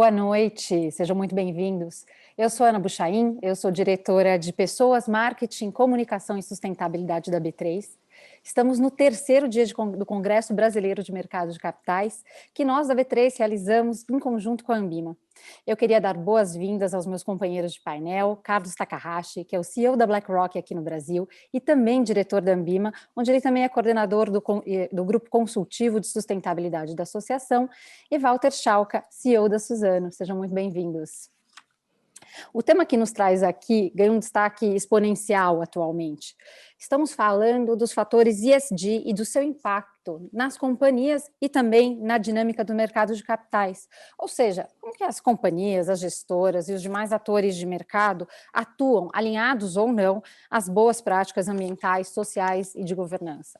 Boa noite, sejam muito bem-vindos. Eu sou Ana Buchaim, eu sou diretora de Pessoas, Marketing, Comunicação e Sustentabilidade da B3. Estamos no terceiro dia do Congresso Brasileiro de Mercado de Capitais, que nós da B3 realizamos em conjunto com a Ambima. Eu queria dar boas-vindas aos meus companheiros de painel, Carlos Takahashi, que é o CEO da BlackRock aqui no Brasil e também diretor da Ambima, onde ele também é coordenador do Grupo Consultivo de Sustentabilidade da Associação, e Walter Schalka, CEO da Suzano. Sejam muito bem-vindos. O tema que nos traz aqui ganha um destaque exponencial atualmente. Estamos falando dos fatores ESG e do seu impacto nas companhias e também na dinâmica do mercado de capitais. Ou seja, como que as companhias, as gestoras e os demais atores de mercado atuam, alinhados ou não, às boas práticas ambientais, sociais e de governança.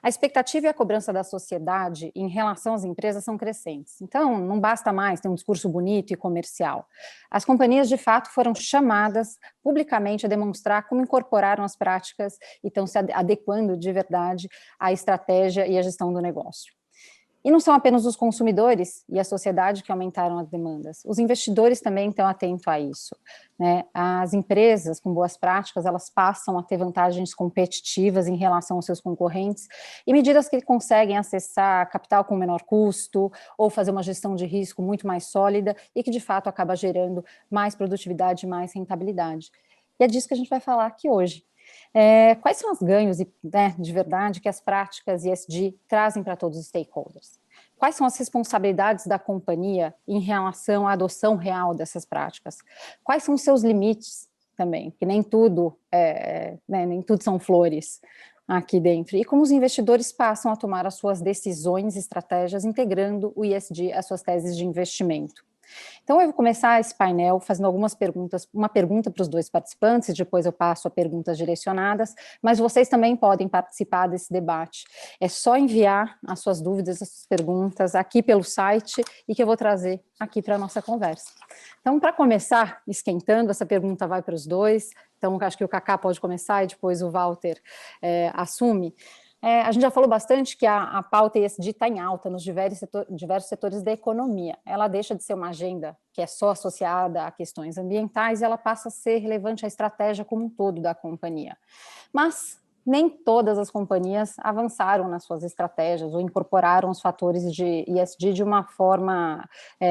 A expectativa e a cobrança da sociedade em relação às empresas são crescentes. Então, não basta mais ter um discurso bonito e comercial. As companhias, de fato, foram chamadas publicamente a demonstrar como incorporaram as práticas e estão se adequando de verdade à estratégia e à gestão do negócio. E não são apenas os consumidores e a sociedade que aumentaram as demandas, os investidores também estão atentos a isso, né? As empresas com boas práticas, elas passam a ter vantagens competitivas em relação aos seus concorrentes e medidas que conseguem acessar capital com menor custo ou fazer uma gestão de risco muito mais sólida e que de fato acaba gerando mais produtividade e mais rentabilidade. E é disso que a gente vai falar aqui hoje. Quais são os ganhos de verdade que as práticas ESG trazem para todos os stakeholders? Quais são as responsabilidades da companhia em relação à adoção real dessas práticas? Quais são os seus limites também? Que nem tudo são flores aqui dentro. E como os investidores passam a tomar as suas decisões e estratégias integrando o ESG às suas teses de investimento. Então, eu vou começar esse painel fazendo algumas perguntas, uma pergunta para os dois participantes, e depois eu passo a perguntas direcionadas, mas vocês também podem participar desse debate. É só enviar as suas dúvidas, as suas perguntas aqui pelo site e que eu vou trazer aqui para a nossa conversa. Então, para começar, esquentando, essa pergunta vai para os dois, então acho que o Kaká pode começar e depois o Walter assume. A gente já falou bastante que a pauta ESG está em alta nos diversos setores da economia. Ela deixa de ser uma agenda que é só associada a questões ambientais e ela passa a ser relevante à estratégia como um todo da companhia. Mas nem todas as companhias avançaram nas suas estratégias ou incorporaram os fatores de ESG de uma forma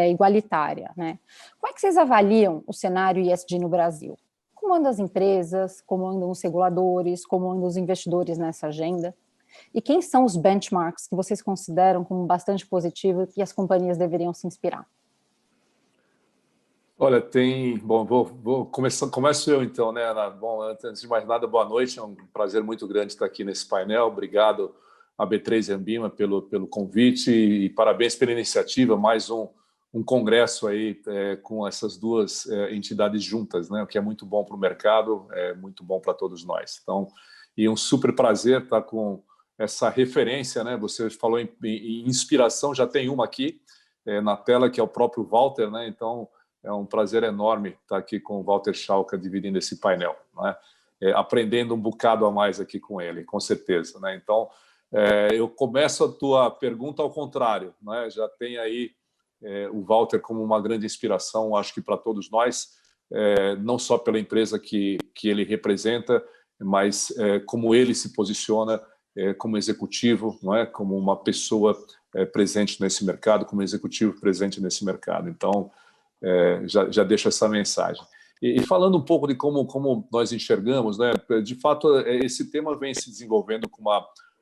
igualitária, né? Como é que vocês avaliam o cenário ESG no Brasil? Como andam as empresas, como andam os reguladores, como andam os investidores nessa agenda? E quem são os benchmarks que vocês consideram como bastante positivo e que as companhias deveriam se inspirar? Olha, começo eu então, né, Ana? Bom, antes de mais nada, boa noite, é um prazer muito grande estar aqui nesse painel, obrigado à B3 e Ambima pelo convite e parabéns pela iniciativa, mais um congresso aí com essas duas entidades juntas, né, o que é muito bom para o mercado, é muito bom para todos nós. Então, e um super prazer estar com essa referência, né? Você falou em inspiração, já tem uma aqui na tela, que é o próprio Walter, né? Então, é um prazer enorme estar aqui com o Walter Schalka dividindo esse painel, né? Aprendendo um bocado a mais aqui com ele, com certeza, né? Então, eu começo a tua pergunta ao contrário, né? Já tem aí o Walter como uma grande inspiração, acho que para todos nós, não só pela empresa que ele representa, mas como ele se posiciona como executivo, não é? Como uma pessoa presente nesse mercado, como executivo presente nesse mercado. Então, já deixo essa mensagem. E falando um pouco de como nós enxergamos, né? De fato, esse tema vem se desenvolvendo com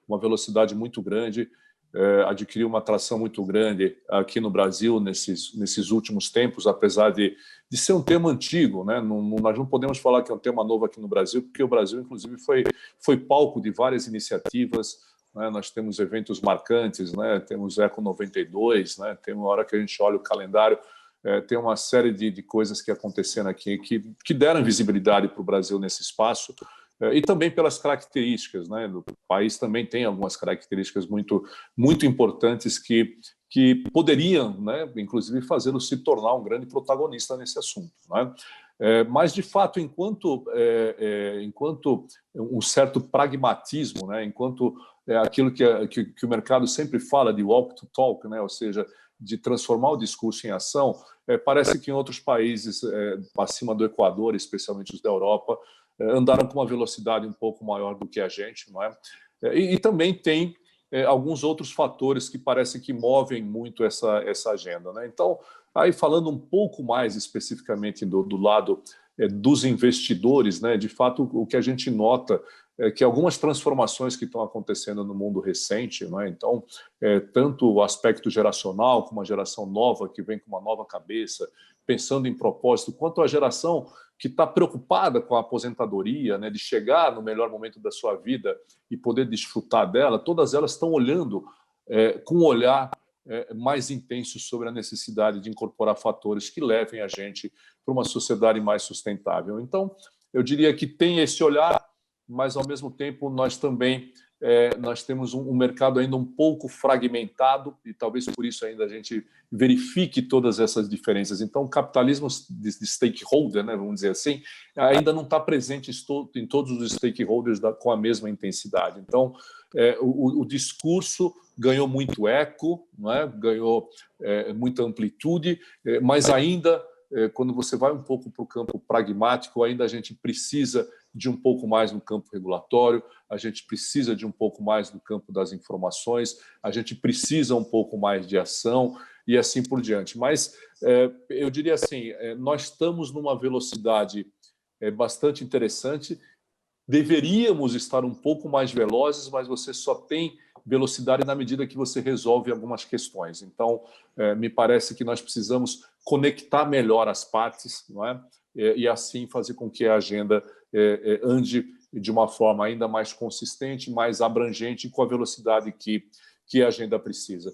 uma velocidade muito grande, adquiriu uma atração muito grande aqui no Brasil nesses últimos tempos, apesar de ser um tema antigo, né? Nós não podemos falar que é um tema novo aqui no Brasil, porque o Brasil, inclusive, foi palco de várias iniciativas, né? Nós temos eventos marcantes, né? Temos Eco 92, né? Tem uma hora que a gente olha o calendário, tem uma série de coisas que aconteceram aqui que deram visibilidade para o Brasil nesse espaço, e também pelas características, né? O país também tem algumas características muito, muito importantes que poderiam, né, inclusive, fazê-lo se tornar um grande protagonista nesse assunto, né? Mas, de fato, enquanto um certo pragmatismo, né, enquanto aquilo que o mercado sempre fala de walk to talk, né, ou seja, de transformar o discurso em ação, parece que em outros países acima do Equador, especialmente os da Europa, andaram com uma velocidade um pouco maior do que a gente, não é? E também tem alguns outros fatores que parecem que movem muito essa agenda, né? Então, aí falando um pouco mais especificamente do lado dos investidores, né? De fato, o que a gente nota é que algumas transformações que estão acontecendo no mundo recente, né? Então, tanto o aspecto geracional, como a geração nova que vem com uma nova cabeça, pensando em propósito, quanto a geração que está preocupada com a aposentadoria, né? De chegar no melhor momento da sua vida e poder desfrutar dela, todas elas estão olhando com um olhar mais intenso sobre a necessidade de incorporar fatores que levem a gente para uma sociedade mais sustentável. Então, eu diria que tem esse olhar, mas, ao mesmo tempo, nós também nós temos um mercado ainda um pouco fragmentado e talvez por isso ainda a gente verifique todas essas diferenças. Então, o capitalismo de stakeholder, né, vamos dizer assim, ainda não está presente em todos os stakeholders com a mesma intensidade. Então, o discurso ganhou muito eco, não é? Ganhou muita amplitude, mas ainda, quando você vai um pouco para o campo pragmático, ainda a gente precisa de um pouco mais no campo regulatório, a gente precisa de um pouco mais no campo das informações, a gente precisa um pouco mais de ação e assim por diante. Mas eu diria assim, nós estamos numa velocidade bastante interessante, deveríamos estar um pouco mais velozes, mas você só tem velocidade na medida que você resolve algumas questões. Então, me parece que nós precisamos conectar melhor as partes, não é? E assim fazer com que a agenda ande de uma forma ainda mais consistente, mais abrangente, com a velocidade que a agenda precisa.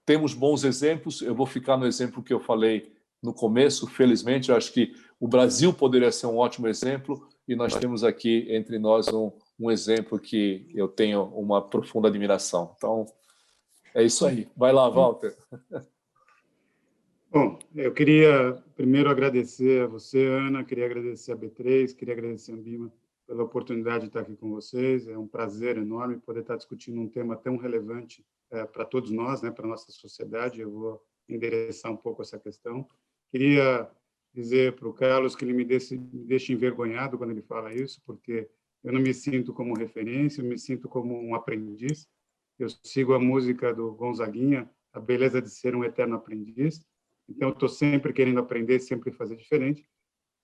Temos bons exemplos, eu vou ficar no exemplo que eu falei no começo, felizmente, eu acho que o Brasil poderia ser um ótimo exemplo, e nós temos aqui entre nós um exemplo que eu tenho uma profunda admiração. Então, é isso aí. Vai lá, Walter. Bom, eu queria primeiro agradecer a você, Ana, queria agradecer a B3, queria agradecer a Ambima pela oportunidade de estar aqui com vocês. É um prazer enorme poder estar discutindo um tema tão relevante para todos nós, né, para a nossa sociedade. Eu vou endereçar um pouco essa questão. Queria dizer para o Carlos que ele me deixa envergonhado quando ele fala isso, porque eu não me sinto como referência, eu me sinto como um aprendiz. Eu sigo a música do Gonzaguinha, a beleza de ser um eterno aprendiz. Então, eu estou sempre querendo aprender, sempre fazer diferente.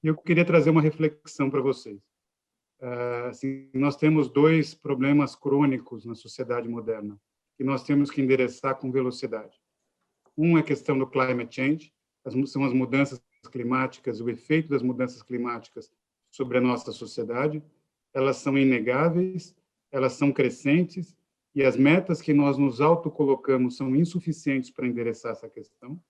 E eu queria trazer uma reflexão para vocês. Assim, nós temos dois problemas crônicos na sociedade moderna que nós temos que endereçar com velocidade. Um é a questão do climate change, são as mudanças climáticas, o efeito das mudanças climáticas sobre a nossa sociedade. Elas são inegáveis, elas são crescentes, e as metas que nós nos autocolocamos são insuficientes para endereçar essa questão.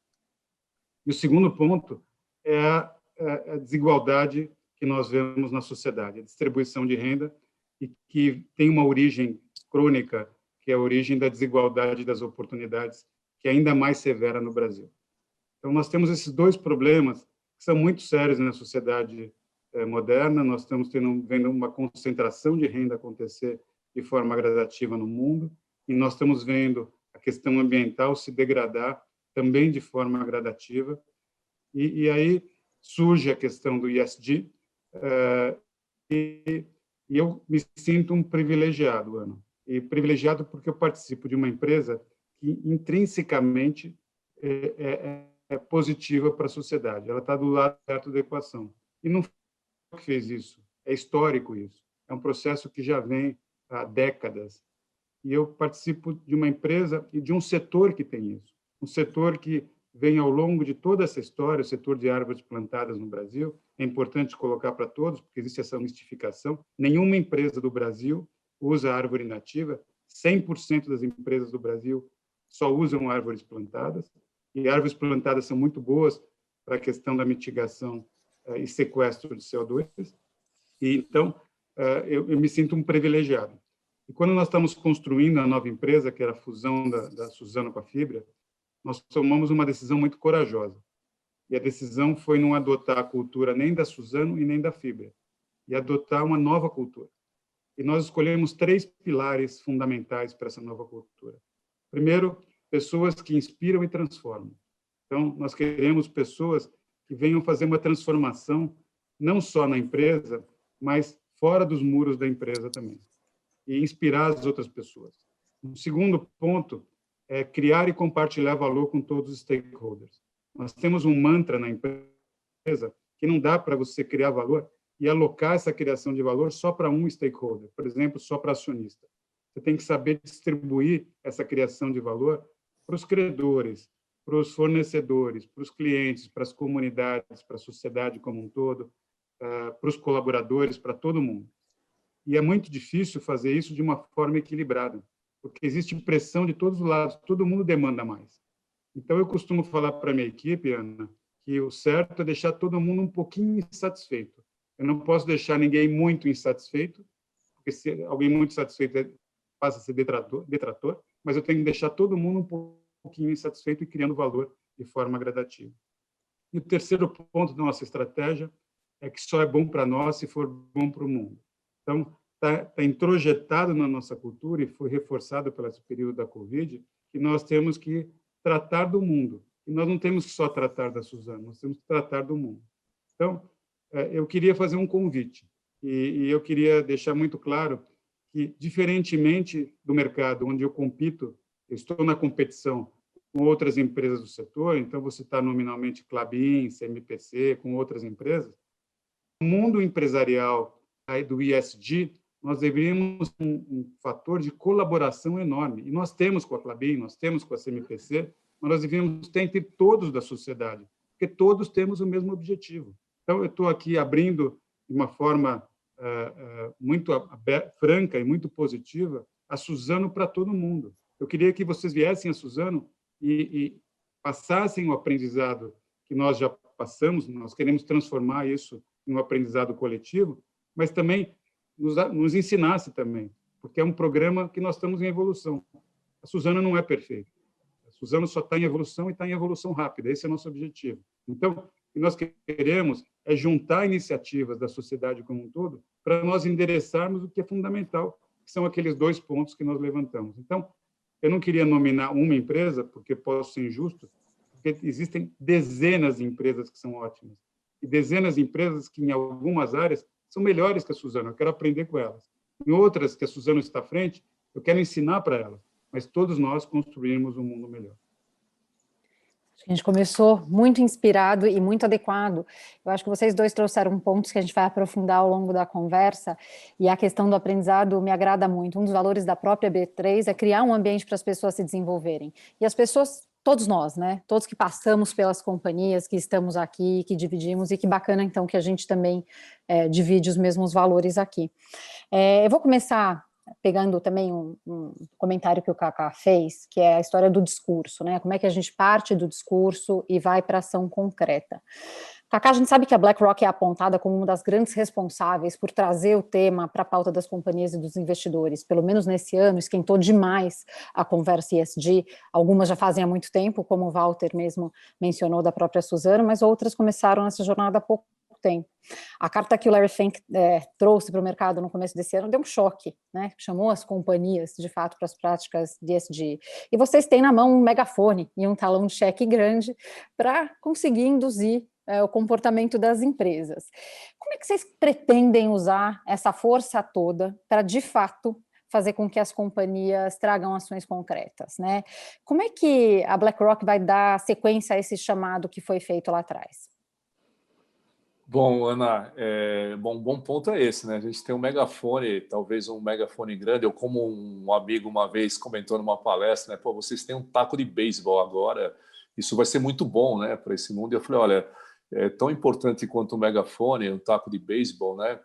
E o segundo ponto é a desigualdade que nós vemos na sociedade, a distribuição de renda, e que tem uma origem crônica, que é a origem da desigualdade das oportunidades, que é ainda mais severa no Brasil. Então, nós temos esses dois problemas que são muito sérios na sociedade moderna. Nós estamos vendo uma concentração de renda acontecer de forma gradativa no mundo, e nós estamos vendo a questão ambiental se degradar também de forma gradativa. E aí surge a questão do ESG, e eu me sinto um privilegiado, Ana. E privilegiado porque eu participo de uma empresa que intrinsecamente é positiva para a sociedade. Ela está do lado certo da equação. E não foi eu que fez isso, é histórico isso. É um processo que já vem há décadas. E eu participo de uma empresa e de um setor que tem isso. Um setor que vem ao longo de toda essa história, o setor de árvores plantadas no Brasil. É importante colocar para todos, porque existe essa mistificação. Nenhuma empresa do Brasil usa árvore nativa. 100% das empresas do Brasil só usam árvores plantadas. E árvores plantadas são muito boas para a questão da mitigação e sequestro de CO2. E, então, eu me sinto um privilegiado. E quando nós estamos construindo a nova empresa, que era a fusão da Suzano com a Fibria, nós tomamos uma decisão muito corajosa. E a decisão foi não adotar a cultura nem da Suzano e nem da Fibria, e adotar uma nova cultura. E nós escolhemos 3 pilares fundamentais para essa nova cultura. Primeiro, pessoas que inspiram e transformam. Então, nós queremos pessoas que venham fazer uma transformação, não só na empresa, mas fora dos muros da empresa também, e inspirar as outras pessoas. O segundo ponto é criar e compartilhar valor com todos os stakeholders. Nós temos um mantra na empresa que não dá para você criar valor e alocar essa criação de valor só para um stakeholder, por exemplo, só para acionista. Você tem que saber distribuir essa criação de valor para os credores, para os fornecedores, para os clientes, para as comunidades, para a sociedade como um todo, para os colaboradores, para todo mundo. E é muito difícil fazer isso de uma forma equilibrada, porque existe pressão de todos os lados, todo mundo demanda mais. Então, eu costumo falar para a minha equipe, Ana, que o certo é deixar todo mundo um pouquinho insatisfeito. Eu não posso deixar ninguém muito insatisfeito, porque se alguém muito satisfeito passa a ser detrator, mas eu tenho que deixar todo mundo um pouquinho insatisfeito e criando valor de forma gradativa. E o terceiro ponto da nossa estratégia é que só é bom para nós se for bom para o mundo. Então, está introjetado na nossa cultura e foi reforçado pelo esse período da Covid, que nós temos que tratar do mundo. E nós não temos que só tratar da Suzano, nós temos que tratar do mundo. Então, eu queria fazer um convite, e eu queria deixar muito claro que, diferentemente do mercado onde eu compito, eu estou na competição com outras empresas do setor, então você está nominalmente Klabin, CMPC, com outras empresas, no mundo empresarial aí do ESG, nós deveríamos ter um fator de colaboração enorme. E nós temos com a Klabin, nós temos com a CMPC, mas nós deveríamos ter entre todos da sociedade, porque todos temos o mesmo objetivo. Então, eu estou aqui abrindo de uma forma muito franca e muito positiva a Suzano para todo mundo. Eu queria que vocês viessem a Suzano e passassem o aprendizado que nós já passamos, nós queremos transformar isso em um aprendizado coletivo, mas também nos ensinasse também, porque é um programa que nós estamos em evolução. A Suzano não é perfeita. A Suzano só está em evolução e está em evolução rápida. Esse é o nosso objetivo. Então, o que nós queremos é juntar iniciativas da sociedade como um todo para nós endereçarmos o que é fundamental, que são aqueles 2 pontos que nós levantamos. Então, eu não queria nominar uma empresa, porque posso ser injusto, porque existem dezenas de empresas que são ótimas e dezenas de empresas que, em algumas áreas, são melhores que a Suzano. Eu quero aprender com elas. Em outras, que a Suzano está à frente, eu quero ensinar para elas, mas todos nós construímos um mundo melhor. A gente começou muito inspirado e muito adequado. Eu acho que vocês dois trouxeram pontos que a gente vai aprofundar ao longo da conversa, e a questão do aprendizado me agrada muito. Um dos valores da própria B3 é criar um ambiente para as pessoas se desenvolverem. E as pessoas, todos nós, né? Todos que passamos pelas companhias, que estamos aqui, que dividimos, e que bacana, então, que a gente também divide os mesmos valores aqui. Eu vou começar pegando também um comentário que o Kaká fez, que é a história do discurso, né? Como é que a gente parte do discurso e vai para a ação concreta. Kaká, a gente sabe que a BlackRock é apontada como uma das grandes responsáveis por trazer o tema para a pauta das companhias e dos investidores. Pelo menos nesse ano, esquentou demais a conversa ESG. Algumas já fazem há muito tempo, como o Walter mesmo mencionou da própria Suzano, mas outras começaram essa jornada há pouco tempo. A carta que o Larry Fink trouxe para o mercado no começo desse ano deu um choque, né? Chamou as companhias, de fato, para as práticas de ESG. E vocês têm na mão um megafone e um talão de cheque grande para conseguir induzir o comportamento das empresas. Como é que vocês pretendem usar essa força toda para, de fato, fazer com que as companhias tragam ações concretas, né? Como é que a BlackRock vai dar sequência a esse chamado que foi feito lá atrás? Bom, Ana, bom ponto é esse, né? A gente tem um megafone, talvez um megafone grande, ou como um amigo uma vez comentou numa palestra, né? Pô, vocês têm um taco de beisebol agora, isso vai ser muito bom, né, para esse mundo. E eu falei, olha, é tão importante quanto o megafone, um taco de beisebol, né?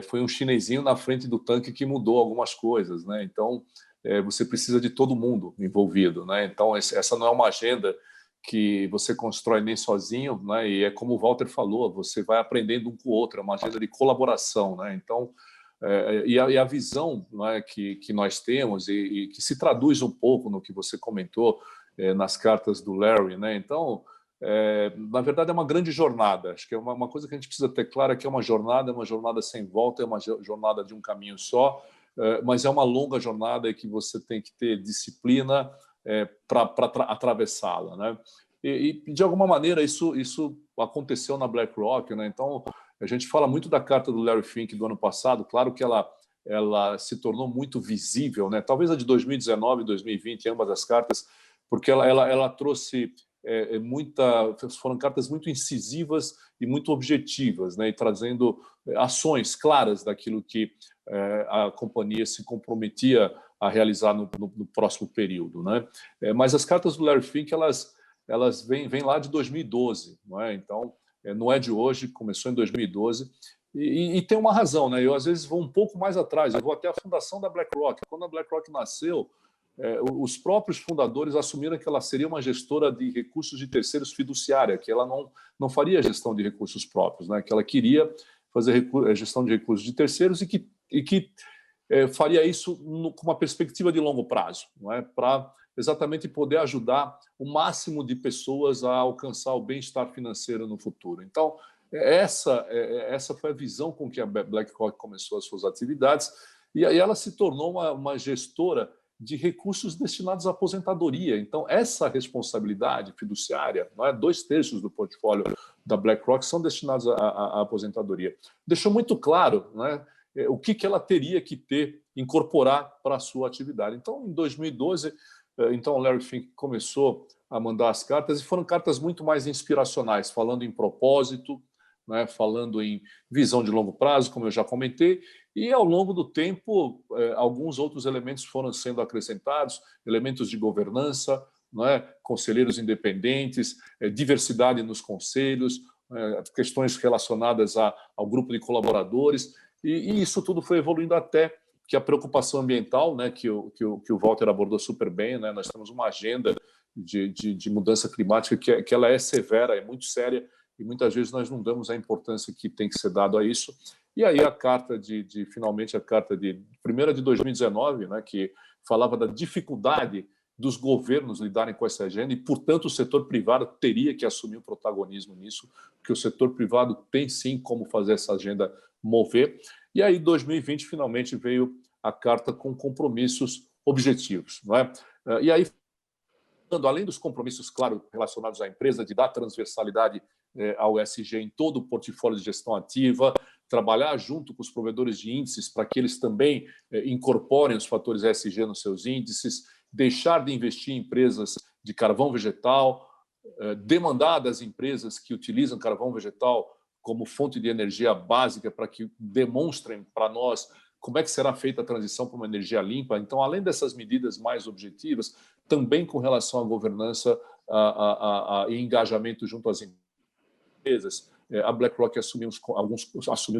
Foi um chinesinho na frente do tanque que mudou algumas coisas, né? Então, você precisa de todo mundo envolvido, né? Então, essa não é uma agenda que você constrói nem sozinho, né? E é como o Walter falou, você vai aprendendo um com o outro, é uma agenda de colaboração, né? Então, e a visão, né, que nós temos e que se traduz um pouco no que você comentou nas cartas do Larry, né? Então, na verdade, é uma grande jornada. Acho que é uma coisa que a gente precisa ter clara, que é uma jornada sem volta, é uma jornada de um caminho só, mas é uma longa jornada que você tem que ter disciplina para atravessá-la, né? E de alguma maneira, isso aconteceu na BlackRock, né? Então, a gente fala muito da carta do Larry Fink do ano passado, claro que ela se tornou muito visível, né? Talvez a de 2019 e 2020, ambas as cartas, porque ela trouxe foram cartas muito incisivas e muito objetivas, né? E trazendo ações claras daquilo que a companhia se comprometia a realizar no próximo período, né? Mas as cartas do Larry Fink, elas vêm lá de 2012, não é? Então, não é de hoje, começou em 2012, e tem uma razão, né? Eu às vezes vou um pouco mais atrás, eu vou até a fundação da BlackRock. Quando a BlackRock nasceu, os próprios fundadores assumiram que ela seria uma gestora de recursos de terceiros fiduciária, que ela não faria gestão de recursos próprios, né? Que ela queria fazer gestão de recursos de terceiros e que faria isso com uma perspectiva de longo prazo, não é? Para exatamente poder ajudar o máximo de pessoas a alcançar o bem-estar financeiro no futuro. Então, essa foi a visão com que a BlackRock começou as suas atividades, e aí ela se tornou uma gestora de recursos destinados à aposentadoria. Então, essa responsabilidade fiduciária, não é? 2/3 do portfólio da BlackRock são destinados à aposentadoria. Deixou muito claro, não é? O que ela teria que incorporar para a sua atividade. Então, em 2012, então o Larry Fink começou a mandar as cartas, e foram cartas muito mais inspiracionais, falando em propósito, né, falando em visão de longo prazo, como eu já comentei, e ao longo do tempo, alguns outros elementos foram sendo acrescentados, elementos de governança, não é? Conselheiros independentes, diversidade nos conselhos, questões relacionadas ao grupo de colaboradores, e isso tudo foi evoluindo até que a preocupação ambiental, né, que o Walter abordou super bem, né? Nós temos uma agenda de mudança climática que ela é severa, é muito séria, e muitas vezes nós não damos a importância que tem que ser dado a isso. E aí a carta finalmente a carta primeira de 2019, né, que falava da dificuldade dos governos lidarem com essa agenda, e portanto o setor privado teria que assumir o protagonismo nisso, porque o setor privado tem sim como fazer essa agenda mover. E aí 2020 finalmente veio a carta com compromissos objetivos, não é? E aí, além dos compromissos, claro, relacionados à empresa, de dar transversalidade ao ESG em todo o portfólio de gestão ativa, trabalhar junto com os provedores de índices para que eles também incorporem os fatores ESG nos seus índices, deixar de investir em empresas de carvão vegetal, demandar das empresas que utilizam carvão vegetal como fonte de energia básica para que demonstrem para nós como é que será feita a transição para uma energia limpa. Então, além dessas medidas mais objetivas, também com relação à governança e engajamento junto às empresas, a BlackRock assumiu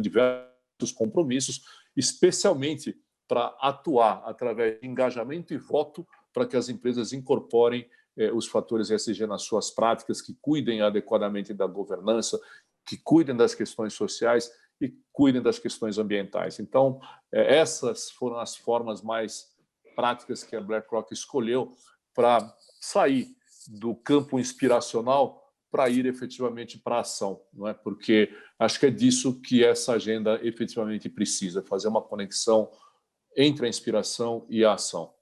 diversos compromissos, especialmente para atuar através de engajamento e voto para que as empresas incorporem os fatores ESG nas suas práticas, que cuidem adequadamente da governança, que cuidem das questões sociais e cuidem das questões ambientais. Então, essas foram as formas mais práticas que a BlackRock escolheu para sair do campo inspiracional para ir efetivamente para a ação, não é? Porque acho que é disso que essa agenda efetivamente precisa, fazer uma conexão entre a inspiração e a ação.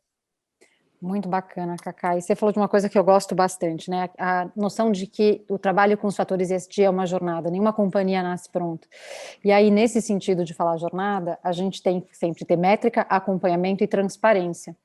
Muito bacana, Cacá. E você falou de uma coisa que eu gosto bastante, né? A noção de que o trabalho com os fatores ESG é uma jornada, nenhuma companhia nasce pronta. E aí, nesse sentido de falar jornada, a gente tem que sempre ter métrica, acompanhamento e transparência.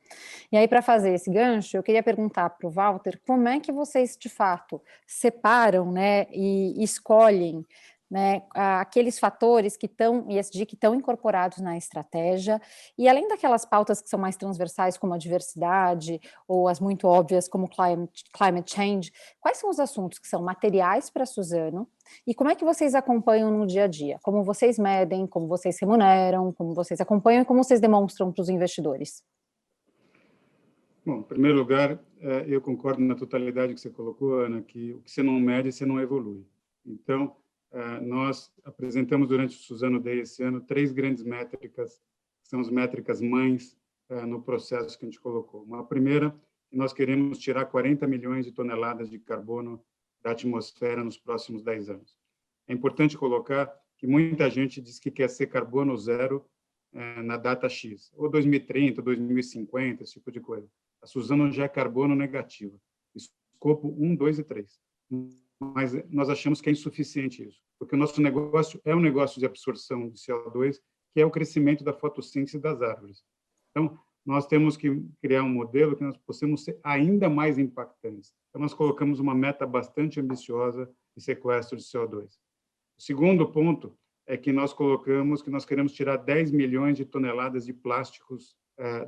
E aí, para fazer esse gancho, eu queria perguntar para o Walter como é que vocês, de fato, separam, né, e escolhem, né, aqueles fatores que estão ESG que estão incorporados na estratégia, e além daquelas pautas que são mais transversais, como a diversidade, ou as muito óbvias, como climate change, quais são os assuntos que são materiais para a Suzano, e como é que vocês acompanham no dia a dia? Como vocês medem, como vocês remuneram, como vocês acompanham e como vocês demonstram para os investidores? Bom, em primeiro lugar, eu concordo na totalidade que você colocou, Ana, que o que você não mede, você não evolui. Então, nós apresentamos durante o Suzano Day esse ano 3 grandes métricas, que são as métricas mães no processo que a gente colocou. Uma primeira, nós queremos tirar 40 milhões de toneladas de carbono da atmosfera nos próximos 10 anos. É importante colocar que muita gente diz que quer ser carbono zero na data X, ou 2030, 2050, esse tipo de coisa. A Suzano já é carbono negativa. Isso escopo 1, 2 e 3. Mas nós achamos que é insuficiente isso, porque o nosso negócio é um negócio de absorção de CO2, que é o crescimento da fotossíntese das árvores. Então, nós temos que criar um modelo que nós possamos ser ainda mais impactantes. Então, nós colocamos uma meta bastante ambiciosa de sequestro de CO2. O segundo ponto é que nós colocamos que nós queremos tirar 10 milhões de toneladas de plásticos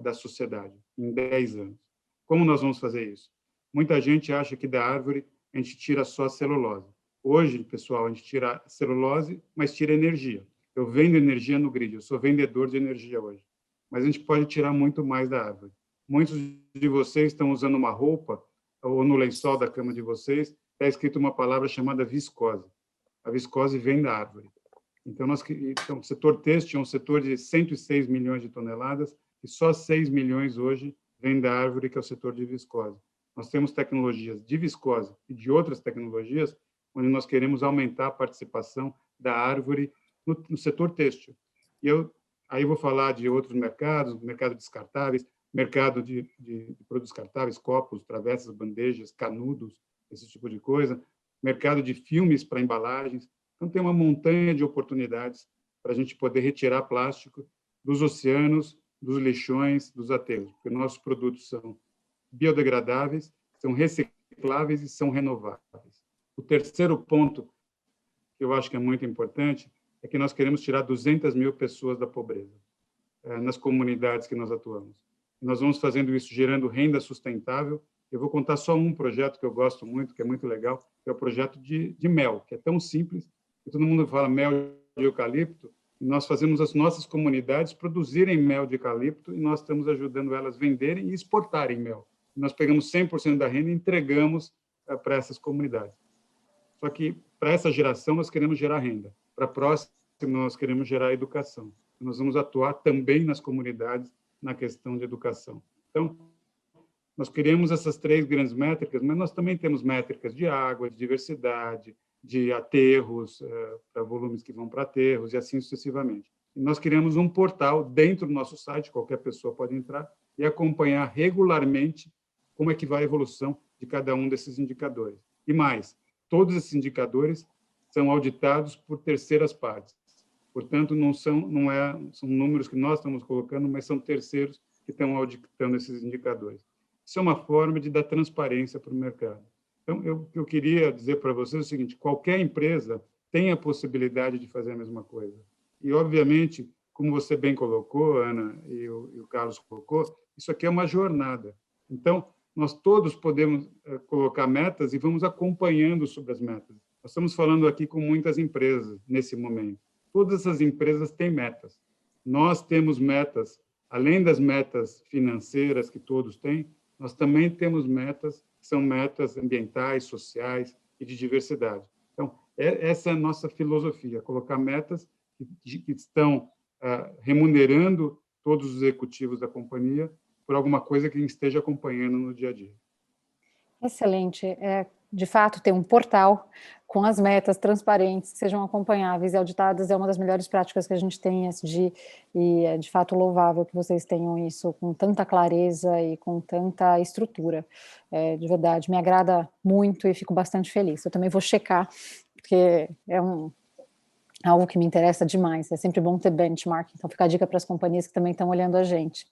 da sociedade em 10 anos. Como nós vamos fazer isso? Muita gente acha que da árvore a gente tira só a celulose. Hoje, pessoal, a gente tira a celulose, mas tira energia. Eu vendo energia no grid, eu sou vendedor de energia hoje. Mas a gente pode tirar muito mais da árvore. Muitos de vocês estão usando uma roupa, ou no lençol da cama de vocês, está escrito uma palavra chamada viscose. A viscose vem da árvore. Então, o setor têxtil é um setor de 106 milhões de toneladas, e só 6 milhões hoje vem da árvore, que é o setor de viscose. Nós temos tecnologias de viscose e de outras tecnologias, onde nós queremos aumentar a participação da árvore no setor têxtil. E aí vou falar de outros mercados, mercado de descartáveis, mercado de produtos descartáveis, copos, travessas, bandejas, canudos, esse tipo de coisa, mercado de filmes para embalagens. Então, tem uma montanha de oportunidades para a gente poder retirar plástico dos oceanos, dos lixões, dos aterros, porque nossos produtos são biodegradáveis, são recicláveis e são renováveis. O terceiro ponto, que eu acho que é muito importante, é que nós queremos tirar 200 mil pessoas da pobreza nas comunidades que nós atuamos. Nós vamos fazendo isso gerando renda sustentável. Eu vou contar só um projeto que eu gosto muito, que é muito legal, que é o projeto de mel, que é tão simples, que todo mundo fala mel de eucalipto, e nós fazemos as nossas comunidades produzirem mel de eucalipto e nós estamos ajudando elas a venderem e exportarem mel. Nós pegamos 100% da renda e entregamos para essas comunidades. Só que, para essa geração, nós queremos gerar renda. Para a próxima, nós queremos gerar educação. Nós vamos atuar também nas comunidades na questão de educação. Então, nós queremos essas 3 grandes métricas, mas nós também temos métricas de água, de diversidade, de aterros, para volumes que vão para aterros, e assim sucessivamente. E nós criamos um portal dentro do nosso site, qualquer pessoa pode entrar e acompanhar regularmente como é que vai a evolução de cada um desses indicadores. E mais, todos esses indicadores são auditados por terceiras partes. Portanto, são números que nós estamos colocando, mas são terceiros que estão auditando esses indicadores. Isso é uma forma de dar transparência para o mercado. Então, eu queria dizer para vocês o seguinte: qualquer empresa tem a possibilidade de fazer a mesma coisa. E, obviamente, como você bem colocou, Ana, e o Carlos colocou, isso aqui é uma jornada. Então, nós todos podemos colocar metas e vamos acompanhando sobre as metas. Nós estamos falando aqui com muitas empresas nesse momento. Todas essas empresas têm metas. Nós temos metas, além das metas financeiras que todos têm, nós também temos metas que são metas ambientais, sociais e de diversidade. Então, essa é a nossa filosofia, colocar metas que estão remunerando todos os executivos da companhia por alguma coisa que a gente esteja acompanhando no dia a dia. Excelente. De fato, ter um portal com as metas transparentes, que sejam acompanháveis e auditadas, é uma das melhores práticas que a gente tem, e é de fato louvável que vocês tenham isso com tanta clareza e com tanta estrutura. De verdade, me agrada muito e fico bastante feliz. Eu também vou checar, porque é algo que me interessa demais. É sempre bom ter benchmark, então fica a dica para as companhias que também estão olhando a gente.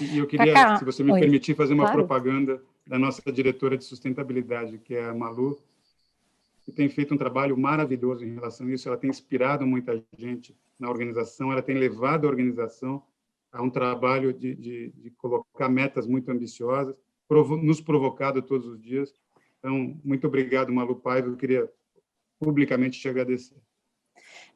E eu queria, Cacá, se você me permitir, fazer uma claro. propaganda da nossa diretora de sustentabilidade, que é a Malu, que tem feito um trabalho maravilhoso em relação a isso. Ela tem inspirado muita gente na organização, ela tem levado a organização a um trabalho de colocar metas muito ambiciosas, nos provocado todos os dias. Então, muito obrigado, Malu Paiva. Eu queria publicamente te agradecer.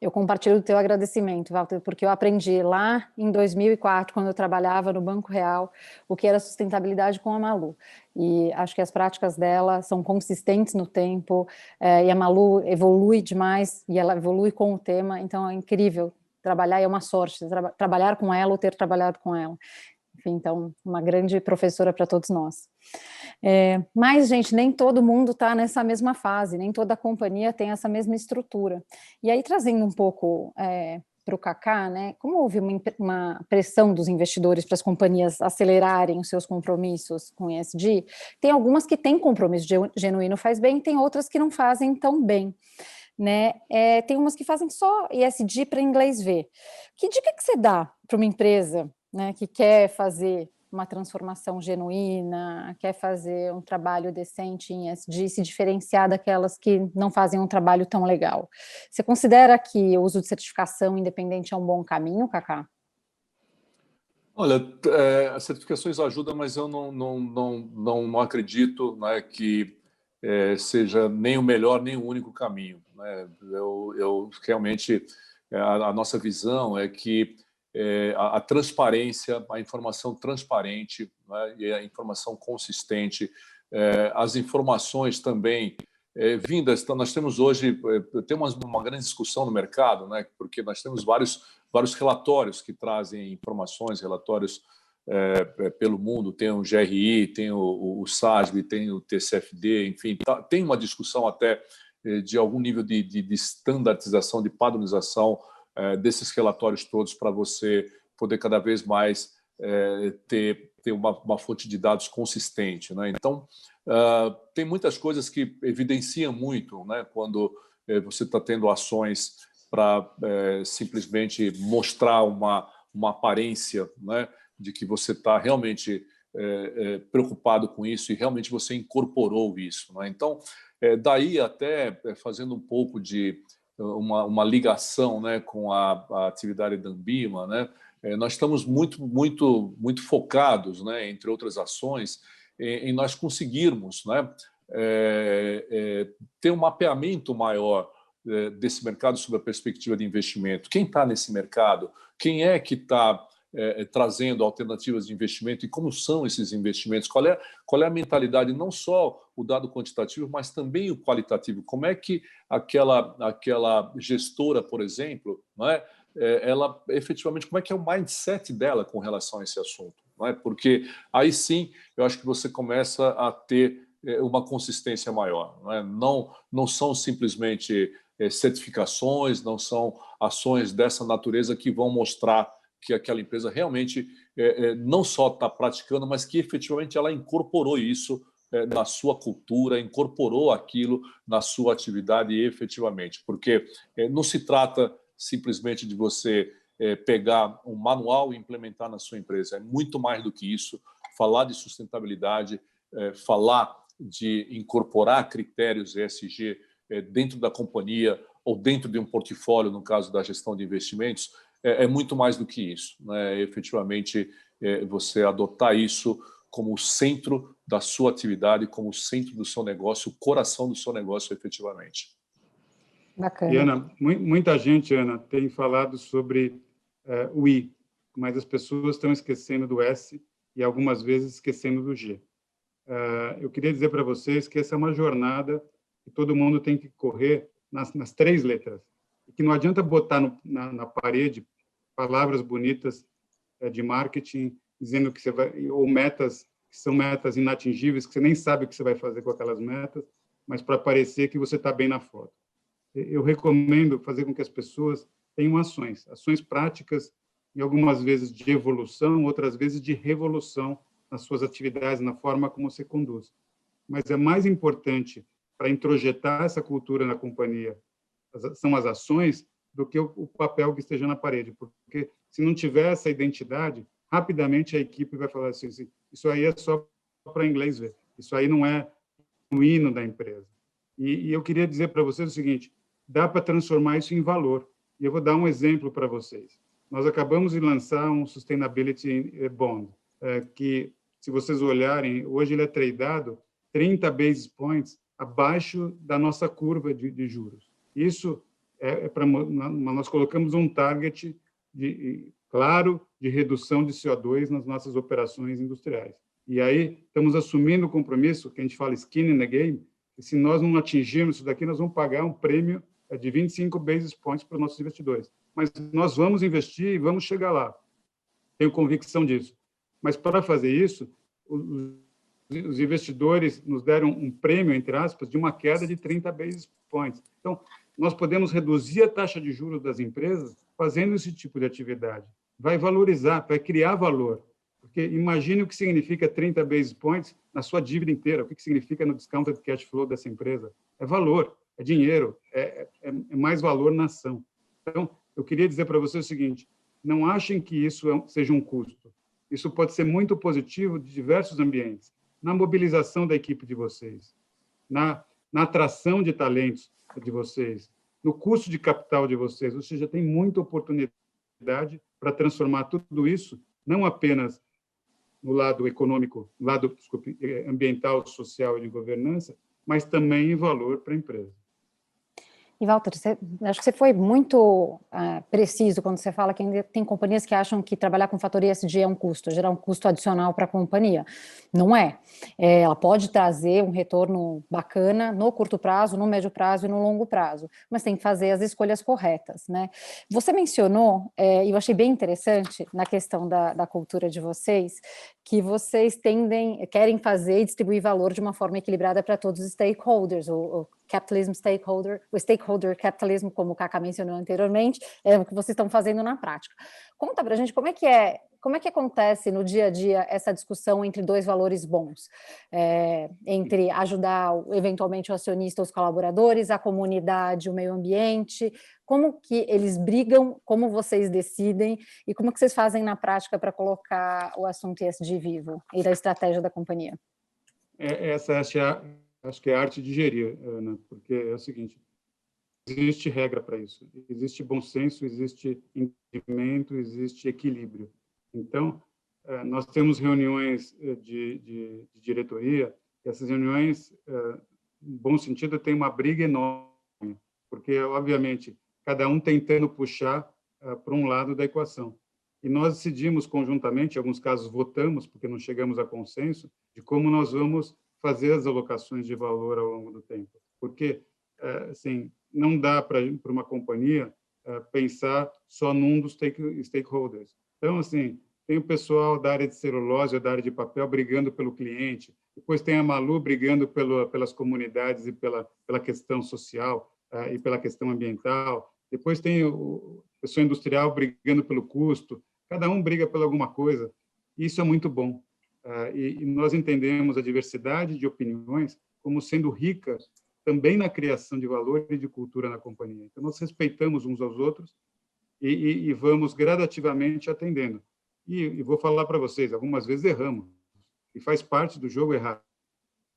Eu compartilho o teu agradecimento, Walter, porque eu aprendi lá em 2004, quando eu trabalhava no Banco Real, o que era sustentabilidade com a Malu. E acho que as práticas dela são consistentes no tempo, e a Malu evolui demais, e ela evolui com o tema, então é incrível trabalhar, é uma sorte trabalhar com ela ou ter trabalhado com ela. Enfim, então, uma grande professora para todos nós. Mas, gente, nem todo mundo está nessa mesma fase, nem toda companhia tem essa mesma estrutura. E aí, trazendo um pouco para o Kaká, né? Como houve uma pressão dos investidores para as companhias acelerarem os seus compromissos com ESG, tem algumas que têm compromisso genuíno faz bem, tem outras que não fazem tão bem, né? Tem umas que fazem só ESG para inglês ver. Que dica que você dá para uma empresa, né, que quer fazer uma transformação genuína, quer fazer um trabalho decente em ESG, se diferenciar daquelas que não fazem um trabalho tão legal? Você considera que o uso de certificação independente é um bom caminho, Kaká? Olha, as certificações ajudam, mas eu não acredito, né, que seja nem o melhor nem o único caminho, né? Eu realmente, a nossa visão é que a transparência, a informação transparente, né, e a informação consistente, as informações também vindas. Então, nós temos hoje tem uma grande discussão no mercado, né, porque nós temos vários relatórios que trazem informações, relatórios pelo mundo, tem o GRI, tem o SASB, tem o TCFD, enfim, tem uma discussão até de algum nível de standardização, de padronização desses relatórios todos, para você poder cada vez mais ter uma fonte de dados consistente, né? Então, tem muitas coisas que evidenciam muito, né, quando você está tendo ações para simplesmente mostrar uma aparência, né, de que você está realmente preocupado com isso e realmente você incorporou isso, né? Então, daí até fazendo um pouco de uma ligação, né, com a atividade da Anbima, né, nós estamos muito focados, né, entre outras ações, em nós conseguirmos, né, ter um mapeamento maior desse mercado sob a perspectiva de investimento. Quem está nesse mercado? Quem é que está trazendo alternativas de investimento e como são esses investimentos? Qual é a mentalidade, não só o dado quantitativo, mas também o qualitativo? Como é que aquela gestora, por exemplo, não é, ela efetivamente, como é que é o mindset dela com relação a esse assunto? Não é? Porque aí sim eu acho que você começa a ter uma consistência maior. Não são simplesmente certificações, não são ações dessa natureza que vão mostrar que aquela empresa realmente não só está praticando, mas que efetivamente ela incorporou isso na sua cultura, incorporou aquilo na sua atividade efetivamente. Porque não se trata simplesmente de você pegar um manual e implementar na sua empresa. É muito mais do que isso. Falar de sustentabilidade, falar de incorporar critérios ESG dentro da companhia ou dentro de um portfólio, no caso da gestão de investimentos, é muito mais do que isso, né? Efetivamente, você adotar isso como o centro da sua atividade, como o centro do seu negócio, o coração do seu negócio, efetivamente. Bacana. E, Ana, muita gente, Ana, tem falado sobre o I, mas as pessoas estão esquecendo do S e algumas vezes esquecendo do G. Eu queria dizer para vocês que essa é uma jornada que todo mundo tem que correr nas 3 letras. E que não adianta botar na parede palavras bonitas de marketing, dizendo que você vai, ou metas que são metas inatingíveis, que você nem sabe o que você vai fazer com aquelas metas, mas para parecer que você está bem na foto. Eu recomendo fazer com que as pessoas tenham ações práticas, e algumas vezes de evolução, outras vezes de revolução nas suas atividades, na forma como você conduz. Mas é mais importante para introjetar essa cultura na companhia são as ações do que o papel que esteja na parede, porque se não tiver essa identidade, rapidamente a equipe vai falar assim, isso aí é só para inglês ver, isso aí não é o hino da empresa. E eu queria dizer para vocês o seguinte, dá para transformar isso em valor, e eu vou dar um exemplo para vocês. Nós acabamos de lançar um Sustainability Bond, que, se vocês olharem, hoje ele é tradeado 30 basis points abaixo da nossa curva de juros. Isso nós colocamos um target claro de redução de CO2 nas nossas operações industriais. E aí estamos assumindo o compromisso, que a gente fala skin in the game, que se nós não atingirmos isso daqui, nós vamos pagar um prêmio de 25 basis points para os nossos investidores. Mas nós vamos investir e vamos chegar lá. Tenho convicção disso. Mas para fazer isso, os investidores nos deram um prêmio, entre aspas, de uma queda de 30 basis points. Então, nós podemos reduzir a taxa de juros das empresas fazendo esse tipo de atividade. Vai valorizar, vai criar valor. Porque imagine o que significa 30 basis points na sua dívida inteira, o que significa no discounted cash flow dessa empresa. É valor, é dinheiro, é mais valor na ação. Então, eu queria dizer para você o seguinte, não achem que isso seja um custo. Isso pode ser muito positivo de diversos ambientes. Na mobilização da equipe de vocês, na atração de talentos de vocês, no custo de capital de vocês. Ou seja, tem muita oportunidade para transformar tudo isso, não apenas no lado econômico, no lado ambiental, social e de governança, mas também em valor para a empresa. E, Walter, acho que você foi muito preciso quando você fala que ainda tem companhias que acham que trabalhar com fator ESG é um custo, gerar um custo adicional para a companhia. Não é. Ela pode trazer um retorno bacana no curto prazo, no médio prazo e no longo prazo, mas tem que fazer as escolhas corretas, né? Você mencionou, e eu achei bem interessante na questão da cultura de vocês, que vocês querem fazer e distribuir valor de uma forma equilibrada para todos os stakeholders, o capitalism stakeholder, o stakeholder capitalism, como o Kaká mencionou anteriormente, é o que vocês estão fazendo na prática. Conta para a gente como é que acontece no dia a dia essa discussão entre dois valores bons, entre ajudar eventualmente o acionista, os colaboradores, a comunidade, o meio ambiente, como que eles brigam, como vocês decidem e como que vocês fazem na prática para colocar o assunto ESG vivo e da estratégia da companhia? Essa acho que é a arte de gerir, Ana, porque é o seguinte, existe regra para isso, existe bom senso, existe entendimento, existe equilíbrio. Então, nós temos reuniões de diretoria, e essas reuniões, em bom sentido, tem uma briga enorme, porque, obviamente, cada um tentando puxar para um lado da equação. E nós decidimos conjuntamente, em alguns casos votamos, porque não chegamos a consenso, de como nós vamos fazer as alocações de valor ao longo do tempo. Porque, assim, não dá para uma companhia pensar só num dos stakeholders. Então, assim, tem o pessoal da área de celulose ou da área de papel brigando pelo cliente, depois tem a Malu brigando pelas comunidades e pela questão social e pela questão ambiental, depois tem o pessoal industrial brigando pelo custo, cada um briga por alguma coisa, e isso é muito bom. E nós entendemos a diversidade de opiniões como sendo rica também na criação de valor e de cultura na companhia. Então, nós respeitamos uns aos outros e vamos gradativamente atendendo. E vou falar para vocês, algumas vezes erramos, e faz parte do jogo errar.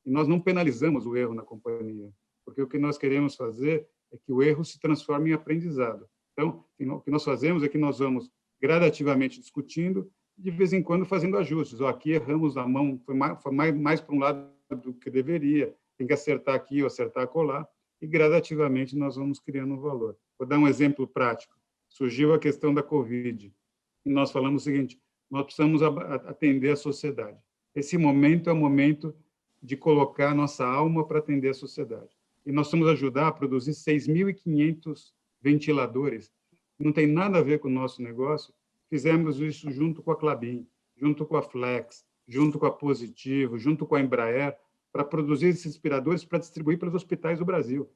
E nós não penalizamos o erro na companhia, porque o que nós queremos fazer é que o erro se transforme em aprendizado. Então, o que nós fazemos é que nós vamos gradativamente discutindo, de vez em quando fazendo ajustes. Aqui erramos a mão, foi mais para um lado do que deveria, tem que acertar aqui ou acertar acolá, e gradativamente nós vamos criando um valor. Vou dar um exemplo prático. Surgiu a questão da Covid, e nós falamos o seguinte, nós precisamos atender a sociedade. Esse momento é o momento de colocar a nossa alma para atender a sociedade. E nós vamos ajudar a produzir 6.500 ventiladores. Não tem nada a ver com o nosso negócio. Fizemos isso junto com a Klabin, junto com a Flex, junto com a Positivo, junto com a Embraer, para produzir esses respiradores para distribuir para os hospitais do Brasil.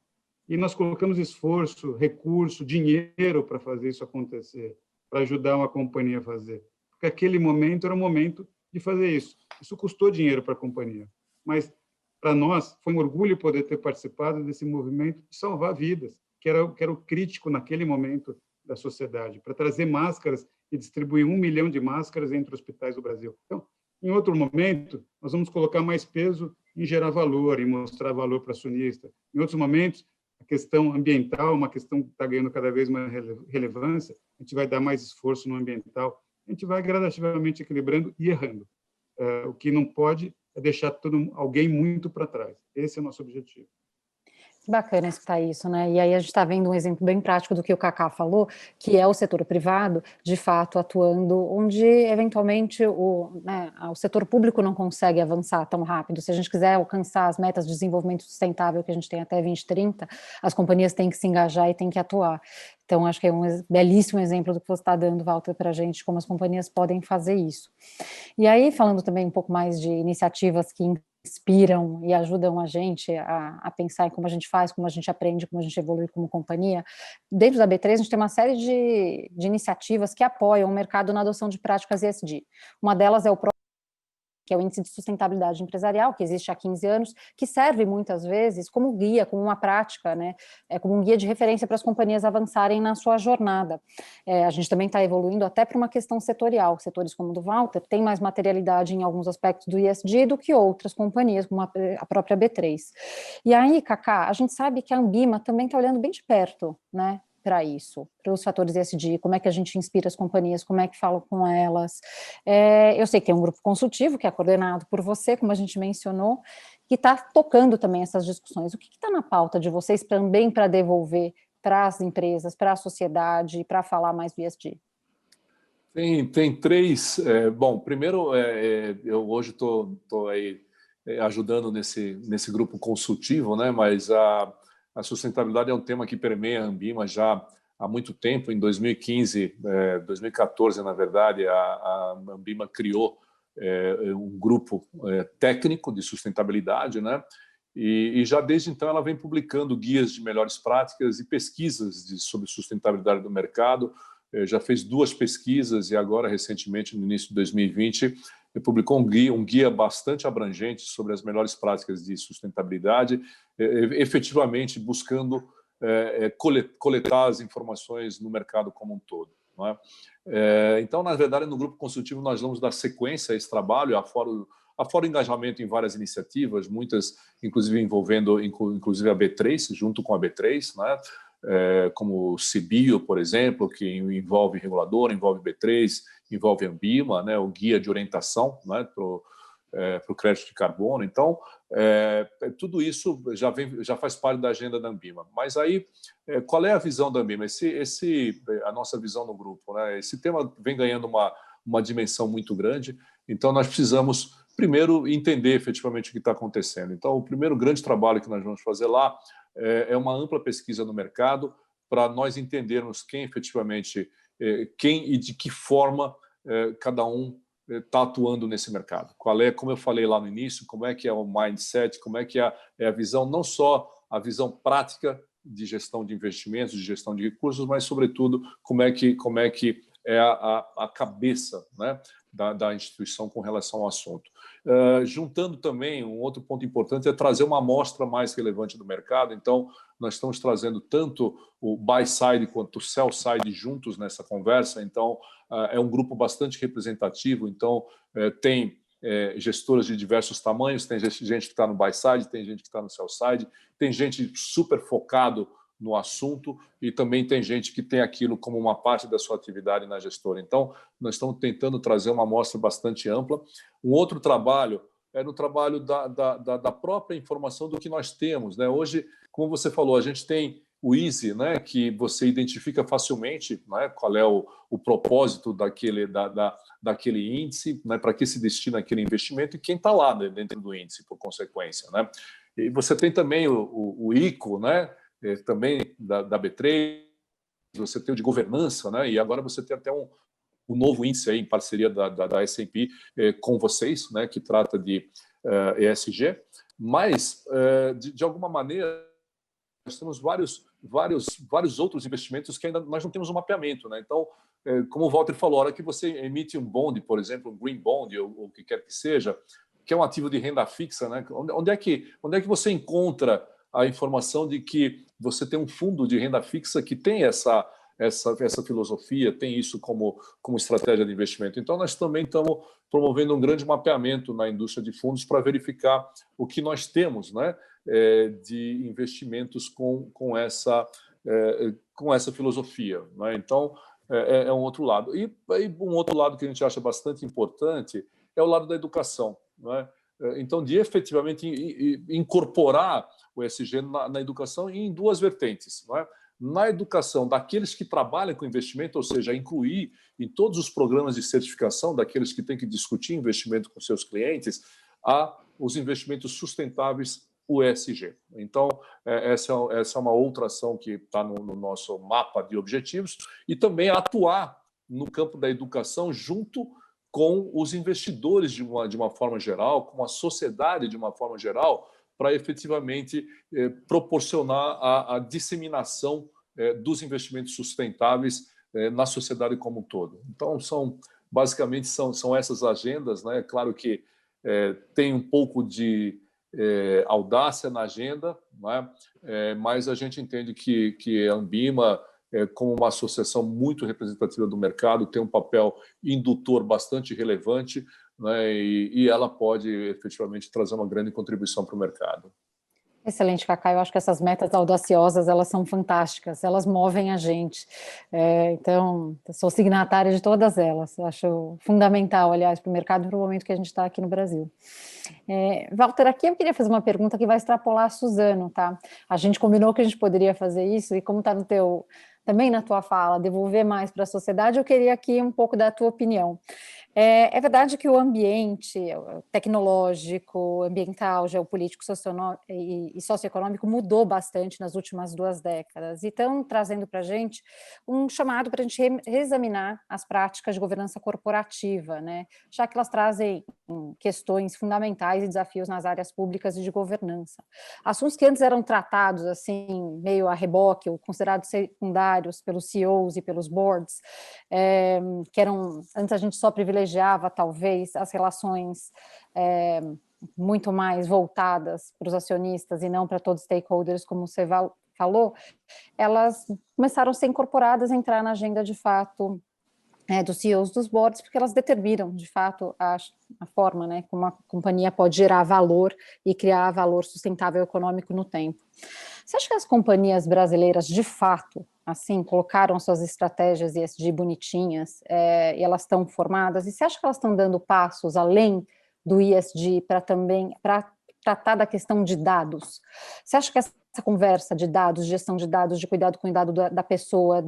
E nós colocamos esforço, recurso, dinheiro para fazer isso acontecer, para ajudar uma companhia a fazer. Porque aquele momento era o momento de fazer isso. Isso custou dinheiro para a companhia. Mas, para nós, foi um orgulho poder ter participado desse movimento de salvar vidas, que era o crítico naquele momento da sociedade, para trazer máscaras e distribuir 1 milhão de máscaras entre hospitais do Brasil. Então, em outro momento, nós vamos colocar mais peso em gerar valor, em mostrar valor para acionista. Em outros momentos, a questão ambiental, uma questão que está ganhando cada vez mais relevância, a gente vai dar mais esforço no ambiental, a gente vai gradativamente equilibrando e errando. O que não pode é deixar alguém muito para trás. Esse é o nosso objetivo. Bacana escutar isso, né? E aí a gente está vendo um exemplo bem prático do que o Kaká falou, que é o setor privado, de fato, atuando onde, eventualmente, o setor público não consegue avançar tão rápido. Se a gente quiser alcançar as metas de desenvolvimento sustentável que a gente tem até 2030, as companhias têm que se engajar e têm que atuar. Então, acho que é um belíssimo exemplo do que você está dando, Walter, para a gente, como as companhias podem fazer isso. E aí, falando também um pouco mais de iniciativas que inspiram e ajudam a gente a pensar em como a gente faz, como a gente aprende, como a gente evolui como companhia. Dentro da B3, a gente tem uma série de iniciativas que apoiam o mercado na adoção de práticas ESG. Uma delas é o que é o Índice de Sustentabilidade Empresarial, que existe há 15 anos, que serve muitas vezes como guia, como uma prática, né, como um guia de referência para as companhias avançarem na sua jornada. A gente também está evoluindo até para uma questão setorial. Setores como o do Walter têm mais materialidade em alguns aspectos do ESG do que outras companhias, como a própria B3. E aí, Cacá, a gente sabe que a Ambima também está olhando bem de perto, né, para isso, para os fatores ESG, como é que a gente inspira as companhias, como é que fala com elas. Eu sei que tem um grupo consultivo, que é coordenado por você, como a gente mencionou, que está tocando também essas discussões. O que está na pauta de vocês também para devolver para as empresas, para a sociedade, para falar mais do ESG? Tem três. Bom, primeiro, eu hoje estou aí ajudando nesse grupo consultivo, né? Mas a sustentabilidade é um tema que permeia a Ambima já há muito tempo. Em 2015, 2014, na verdade, a Ambima criou um grupo técnico de sustentabilidade, né? E já desde então ela vem publicando guias de melhores práticas e pesquisas sobre sustentabilidade do mercado. Já fez 2 pesquisas e agora, recentemente, no início de 2020, publicou um guia bastante abrangente sobre as melhores práticas de sustentabilidade, efetivamente buscando coletar as informações no mercado como um todo. Não é? Então, na verdade, no grupo consultivo nós vamos dar sequência a esse trabalho, afora o engajamento em várias iniciativas, muitas, inclusive, envolvendo inclusive a B3, junto com a B3, né? Como o CBIO, por exemplo, que envolve regulador, envolve B3, envolve Ambima, né, o guia de orientação, né, para o crédito de carbono. Então, tudo isso já faz parte da agenda da Ambima. Mas aí, qual é a visão da Ambima? A nossa visão no grupo, né? Esse tema vem ganhando uma dimensão muito grande, então nós precisamos, primeiro, entender efetivamente o que está acontecendo. Então, o primeiro grande trabalho que nós vamos fazer lá é uma ampla pesquisa no mercado para nós entendermos quem efetivamente, quem e de que forma cada um está atuando nesse mercado. Como eu falei lá no início, como é que é o mindset, como é que é a visão, não só a visão prática de gestão de investimentos, de gestão de recursos, mas, sobretudo, como é que é a cabeça, né, da instituição com relação ao assunto. Juntando também, um outro ponto importante é trazer uma amostra mais relevante do mercado. Então, nós estamos trazendo tanto o buy-side quanto o sell-side juntos nessa conversa. Então, é um grupo bastante representativo. Então, tem gestoras de diversos tamanhos, tem gente que está no buy-side, tem gente que está no sell-side, tem gente super focado no assunto e também tem gente que tem aquilo como uma parte da sua atividade na gestora. Então, nós estamos tentando trazer uma amostra bastante ampla. Um outro trabalho é no trabalho da própria informação do que nós temos, né? Hoje, como você falou, a gente tem o Easy, né, que você identifica facilmente, né, qual é o propósito daquele índice, né, para que se destina aquele investimento e quem está lá, né, dentro do índice, por consequência. Né? E você tem também o ICO, né, também da B3, você tem o de governança, né, e agora você tem até um novo índice aí, em parceria da S&P com vocês, né, que trata de ESG, mas, de alguma maneira, nós temos vários outros investimentos que ainda nós não temos um mapeamento. Né? Então, como o Walter falou, a hora que você emite um bond, por exemplo, um green bond, ou o que quer que seja, que é um ativo de renda fixa, né? Onde é que você encontra a informação de que você tem um fundo de renda fixa que tem essa filosofia, tem isso como estratégia de investimento? Então, nós também estamos promovendo um grande mapeamento na indústria de fundos para verificar o que nós temos, né, de investimentos com essa filosofia. Né? Então, é um outro lado. E um outro lado que a gente acha bastante importante é o lado da educação. Né? Então, de efetivamente incorporar o ESG na educação em 2 vertentes. Não é? Na educação daqueles que trabalham com investimento, ou seja, incluir em todos os programas de certificação daqueles que têm que discutir investimento com seus clientes, os investimentos sustentáveis, o ESG. Então, essa é uma outra ação que está no nosso mapa de objetivos, e também atuar no campo da educação junto com os investidores de uma forma geral, com a sociedade de uma forma geral, para efetivamente proporcionar a disseminação dos investimentos sustentáveis na sociedade como um todo. Então, basicamente, são essas agendas, né? Claro que tem um pouco de audácia na agenda, né? Mas a gente entende que a Anbima, como uma associação muito representativa do mercado, tem um papel indutor bastante relevante, né? E ela pode efetivamente trazer uma grande contribuição para o mercado. Excelente, Cacá. Eu acho que essas metas audaciosas, elas são fantásticas, elas movem a gente. Então, eu sou signatária de todas elas. Eu acho fundamental, aliás, para o mercado e para o momento que a gente está aqui no Brasil. Walter, aqui eu queria fazer uma pergunta que vai extrapolar a Suzano, tá? A gente combinou que a gente poderia fazer isso, e como está também na tua fala, devolver mais para a sociedade, eu queria aqui um pouco da tua opinião. É verdade que o ambiente tecnológico, ambiental, geopolítico e socioeconômico mudou bastante nas últimas 2 décadas e estão trazendo para a gente um chamado para a gente reexaminar as práticas de governança corporativa, né? Já que elas trazem questões fundamentais e desafios nas áreas públicas e de governança. Assuntos que antes eram tratados assim, meio a reboque, ou considerados secundários pelos CEOs e pelos boards, que eram, antes a gente só privilegiava talvez as relações muito mais voltadas para os acionistas e não para todos os stakeholders, como você falou, elas começaram a ser incorporadas, a entrar na agenda de fato dos CEOs dos boards, porque elas determinam, de fato, a forma, né, como a companhia pode gerar valor e criar valor sustentável econômico no tempo. Você acha que as companhias brasileiras, de fato, assim, colocaram suas estratégias ESG bonitinhas e elas estão formadas? E você acha que elas estão dando passos além do ESG para tratar da questão de dados? Você acha que essa conversa de dados, gestão de dados, de cuidado com o dado da pessoa,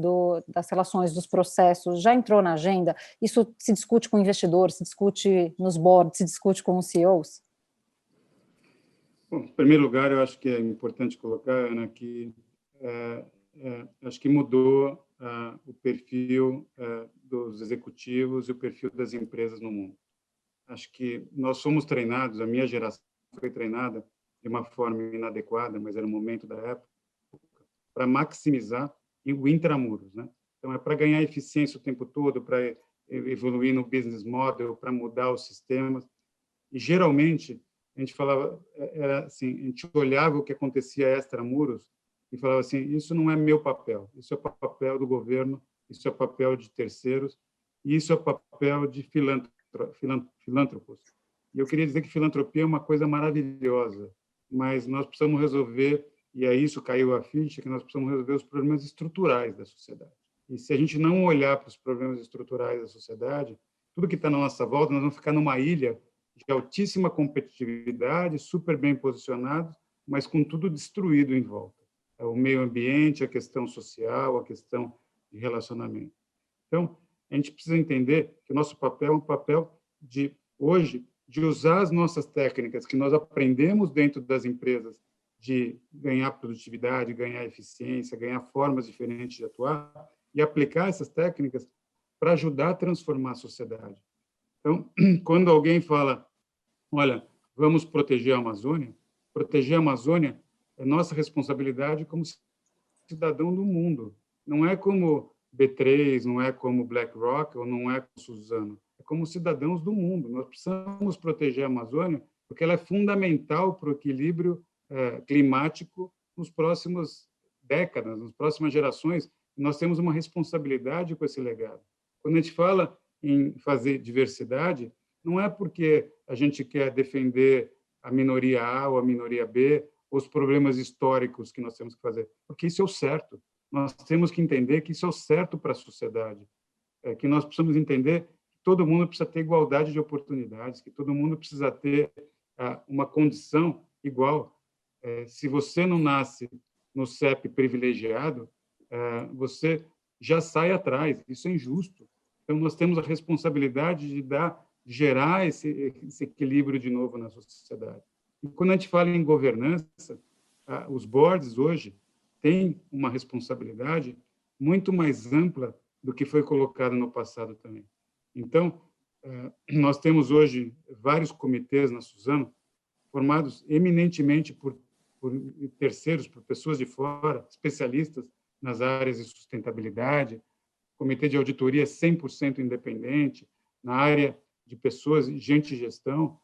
das relações, dos processos, já entrou na agenda? Isso se discute com investidores, se discute nos boards, se discute com os CEOs? Bom, em primeiro lugar, eu acho que é importante colocar, Ana, que acho que mudou o perfil dos executivos e o perfil das empresas no mundo. Acho que nós somos treinados, a minha geração foi treinada de uma forma inadequada, mas era o momento da época, para maximizar o intramuros, né? Então, é para ganhar eficiência o tempo todo, para evoluir no business model, para mudar os sistemas. E, geralmente, a gente falava, era assim, a gente olhava o que acontecia extramuros e falava assim, isso não é meu papel, isso é papel do governo, isso é papel de terceiros, e isso é papel de filântropos. E eu queria dizer que filantropia é uma coisa maravilhosa, mas nós precisamos resolver, e é isso caiu a ficha, que nós precisamos resolver os problemas estruturais da sociedade. E se a gente não olhar para os problemas estruturais da sociedade, tudo que está na nossa volta, nós vamos ficar numa ilha de altíssima competitividade, super bem posicionados, mas com tudo destruído em volta. O meio ambiente, a questão social, a questão de relacionamento. Então, a gente precisa entender que o nosso papel é um papel de, hoje, de usar as nossas técnicas que nós aprendemos dentro das empresas de ganhar produtividade, ganhar eficiência, ganhar formas diferentes de atuar e aplicar essas técnicas para ajudar a transformar a sociedade. Então, quando alguém fala, olha, vamos proteger a Amazônia é nossa responsabilidade como cidadão do mundo. Não é como B3, não é como BlackRock, ou não é como Suzano. É como cidadãos do mundo. Nós precisamos proteger a Amazônia porque ela é fundamental para o equilíbrio climático nos próximos décadas, nas próximas gerações. Nós temos uma responsabilidade com esse legado. Quando a gente fala em fazer diversidade, não é porque a gente quer defender a minoria A ou a minoria B, ou os problemas históricos que nós temos que fazer, porque isso é o certo. Nós temos que entender que isso é o certo para a sociedade, que nós precisamos entender que todo mundo precisa ter igualdade de oportunidades, que todo mundo precisa ter uma condição igual. Se você não nasce no CEP privilegiado, você já sai atrás. Isso é injusto. Então, nós temos a responsabilidade de gerar esse equilíbrio de novo na sociedade. E quando a gente fala em governança, os boards hoje têm uma responsabilidade muito mais ampla do que foi colocado no passado também. Então, Nós temos hoje vários comitês na Suzano formados eminentemente por terceiros, por pessoas de fora, especialistas nas áreas de sustentabilidade, comitê de auditoria 100% independente, na área de pessoas, gente de gestão,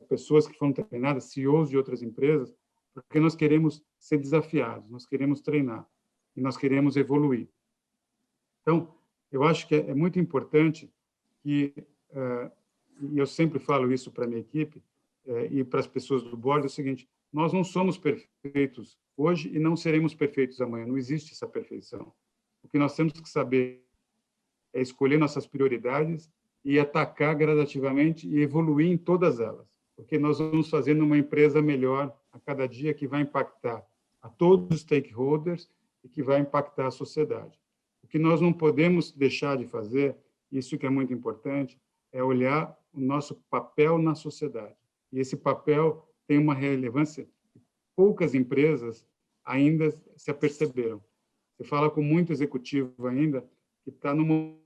pessoas que foram treinadas, CEOs de outras empresas, porque nós queremos ser desafiados, nós queremos treinar e nós queremos evoluir. Então, eu acho que é muito importante que, e eu sempre falo isso para a minha equipe e para as pessoas do board, é o seguinte: nós não somos perfeitos hoje e não seremos perfeitos amanhã, não existe essa perfeição. O que nós temos que saber é escolher nossas prioridades e atacar gradativamente e evoluir em todas elas, porque nós vamos fazendo uma empresa melhor a cada dia, que vai impactar a todos os stakeholders e que vai impactar a sociedade. O que nós não podemos deixar de fazer, isso que é muito importante, é olhar o nosso papel na sociedade. E esse papel tem uma relevância que poucas empresas ainda se aperceberam. Você fala com muito executivo ainda que está no mundo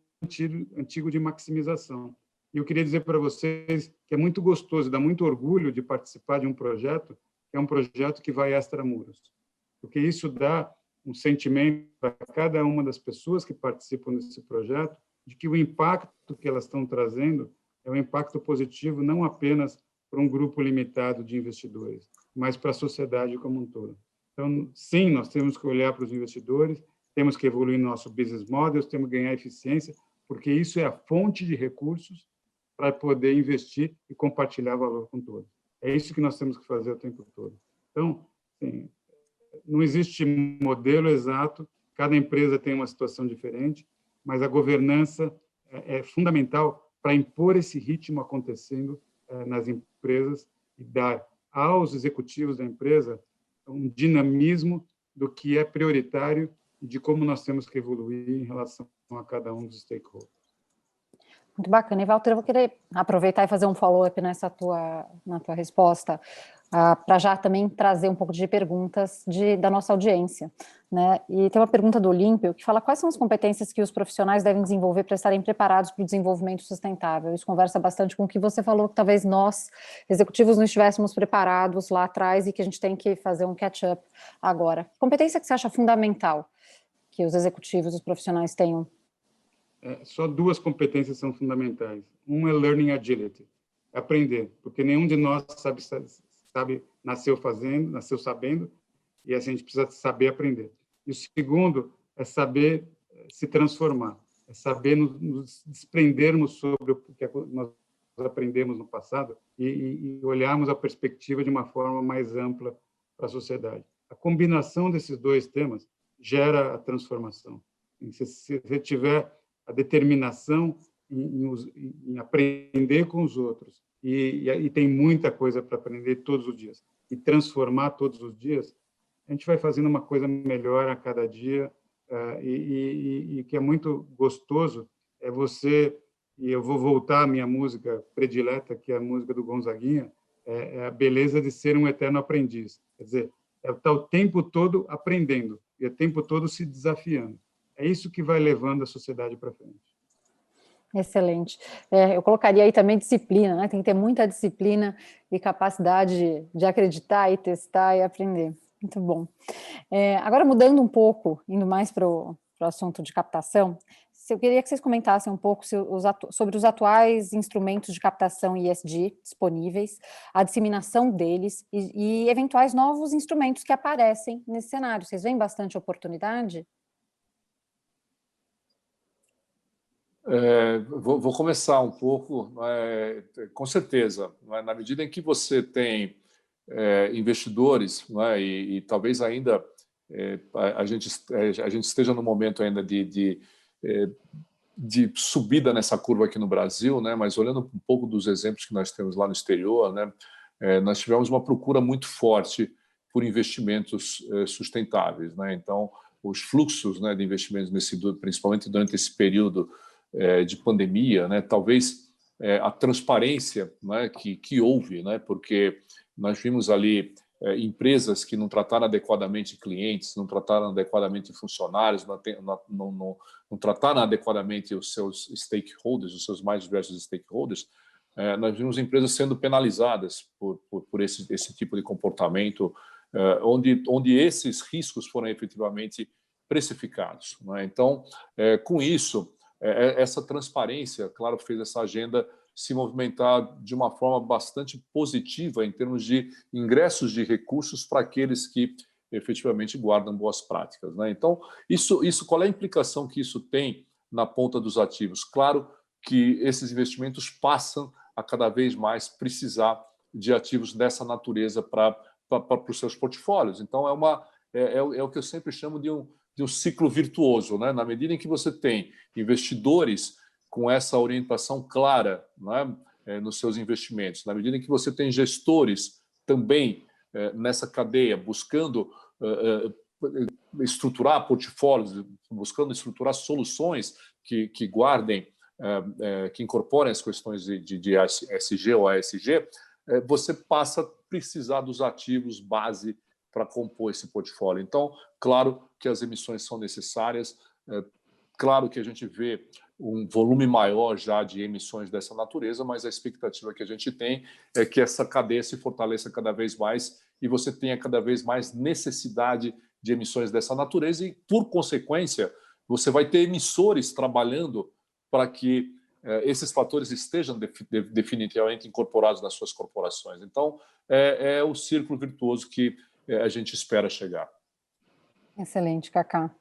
antigo de maximização. E eu queria dizer para vocês que é muito gostoso, dá muito orgulho de participar de um projeto que é um projeto que vai extramuros, porque isso dá um sentimento para cada uma das pessoas que participam desse projeto de que o impacto que elas estão trazendo é um impacto positivo não apenas para um grupo limitado de investidores, mas para a sociedade como um todo. Então, sim, nós temos que olhar para os investidores, temos que evoluir nosso business model, temos que ganhar eficiência, porque isso é a fonte de recursos para poder investir e compartilhar valor com todos. É isso que nós temos que fazer o tempo todo. Então, sim, não existe modelo exato, cada empresa tem uma situação diferente, mas a governança é fundamental para impor esse ritmo acontecendo nas empresas e dar aos executivos da empresa um dinamismo do que é prioritário e de como nós temos que evoluir em relação a cada um dos stakeholders. Muito bacana. E, Walter, eu vou querer aproveitar e fazer um follow-up na tua resposta, para já também trazer um pouco de perguntas da nossa audiência, né? E tem uma pergunta do Olímpio que fala: quais são as competências que os profissionais devem desenvolver para estarem preparados para o desenvolvimento sustentável? Isso conversa bastante com o que você falou, que talvez nós, executivos, não estivéssemos preparados lá atrás e que a gente tem que fazer um catch-up agora. Que competência que você acha fundamental que os executivos, os profissionais tenham? Só duas competências são fundamentais. Um é learning agility, aprender, porque nenhum de nós nasceu fazendo, nasceu sabendo, e a gente precisa saber aprender. E o segundo é saber se transformar, é saber nos desprendermos sobre o que nós aprendemos no passado e olharmos a perspectiva de uma forma mais ampla para a sociedade. A combinação desses dois temas gera a transformação. Se você tiver a determinação em aprender com os outros, e tem muita coisa para aprender todos os dias, e transformar todos os dias, a gente vai fazendo uma coisa melhor a cada dia, e que é muito gostoso é você, e eu vou voltar à minha música predileta, que é a música do Gonzaguinha, é a beleza de ser um eterno aprendiz. Quer dizer, é estar o tempo todo aprendendo, e o tempo todo se desafiando. É isso que vai levando a sociedade para frente. Excelente. Eu colocaria aí também disciplina, né? Tem que ter muita disciplina e capacidade de acreditar e testar e aprender. Muito bom. Agora, mudando um pouco, indo mais para o assunto de captação, eu queria que vocês comentassem um pouco sobre os atuais instrumentos de captação ESG disponíveis, a disseminação deles e eventuais novos instrumentos que aparecem nesse cenário. Vocês veem bastante oportunidade? Vou começar um pouco, com certeza. Na medida em que você tem investidores, e talvez ainda a gente esteja no momento ainda de subida nessa curva aqui no Brasil, mas olhando um pouco dos exemplos que nós temos lá no exterior, nós tivemos uma procura muito forte por investimentos sustentáveis. Então, os fluxos de investimentos, principalmente durante esse período de pandemia, talvez a transparência que houve, porque nós vimos ali empresas que não trataram adequadamente clientes, não trataram adequadamente funcionários, não trataram adequadamente os seus stakeholders, os seus mais diversos stakeholders, nós vimos empresas sendo penalizadas por esse tipo de comportamento, onde esses riscos foram efetivamente precificados, né? Então, com isso, essa transparência, claro, fez essa agenda se movimentar de uma forma bastante positiva em termos de ingressos de recursos para aqueles que efetivamente guardam boas práticas, né? Então, qual é a implicação que isso tem na ponta dos ativos? Claro que esses investimentos passam a cada vez mais precisar de ativos dessa natureza para os seus portfólios. Então, é o que eu sempre chamo de um ciclo virtuoso, né? Na medida em que você tem investidores com essa orientação clara, né, nos seus investimentos, na medida em que você tem gestores também nessa cadeia, buscando estruturar portfólios, buscando estruturar soluções que guardem, que incorporem as questões de ESG ou ASG, você passa a precisar dos ativos base para compor esse portfólio. Então, claro que as emissões são necessárias, claro que a gente vê um volume maior já de emissões dessa natureza, mas a expectativa que a gente tem é que essa cadeia se fortaleça cada vez mais e você tenha cada vez mais necessidade de emissões dessa natureza e, por consequência, você vai ter emissores trabalhando para que esses fatores estejam definitivamente incorporados nas suas corporações. Então, é o círculo virtuoso que a gente espera chegar. Excelente, Kaká.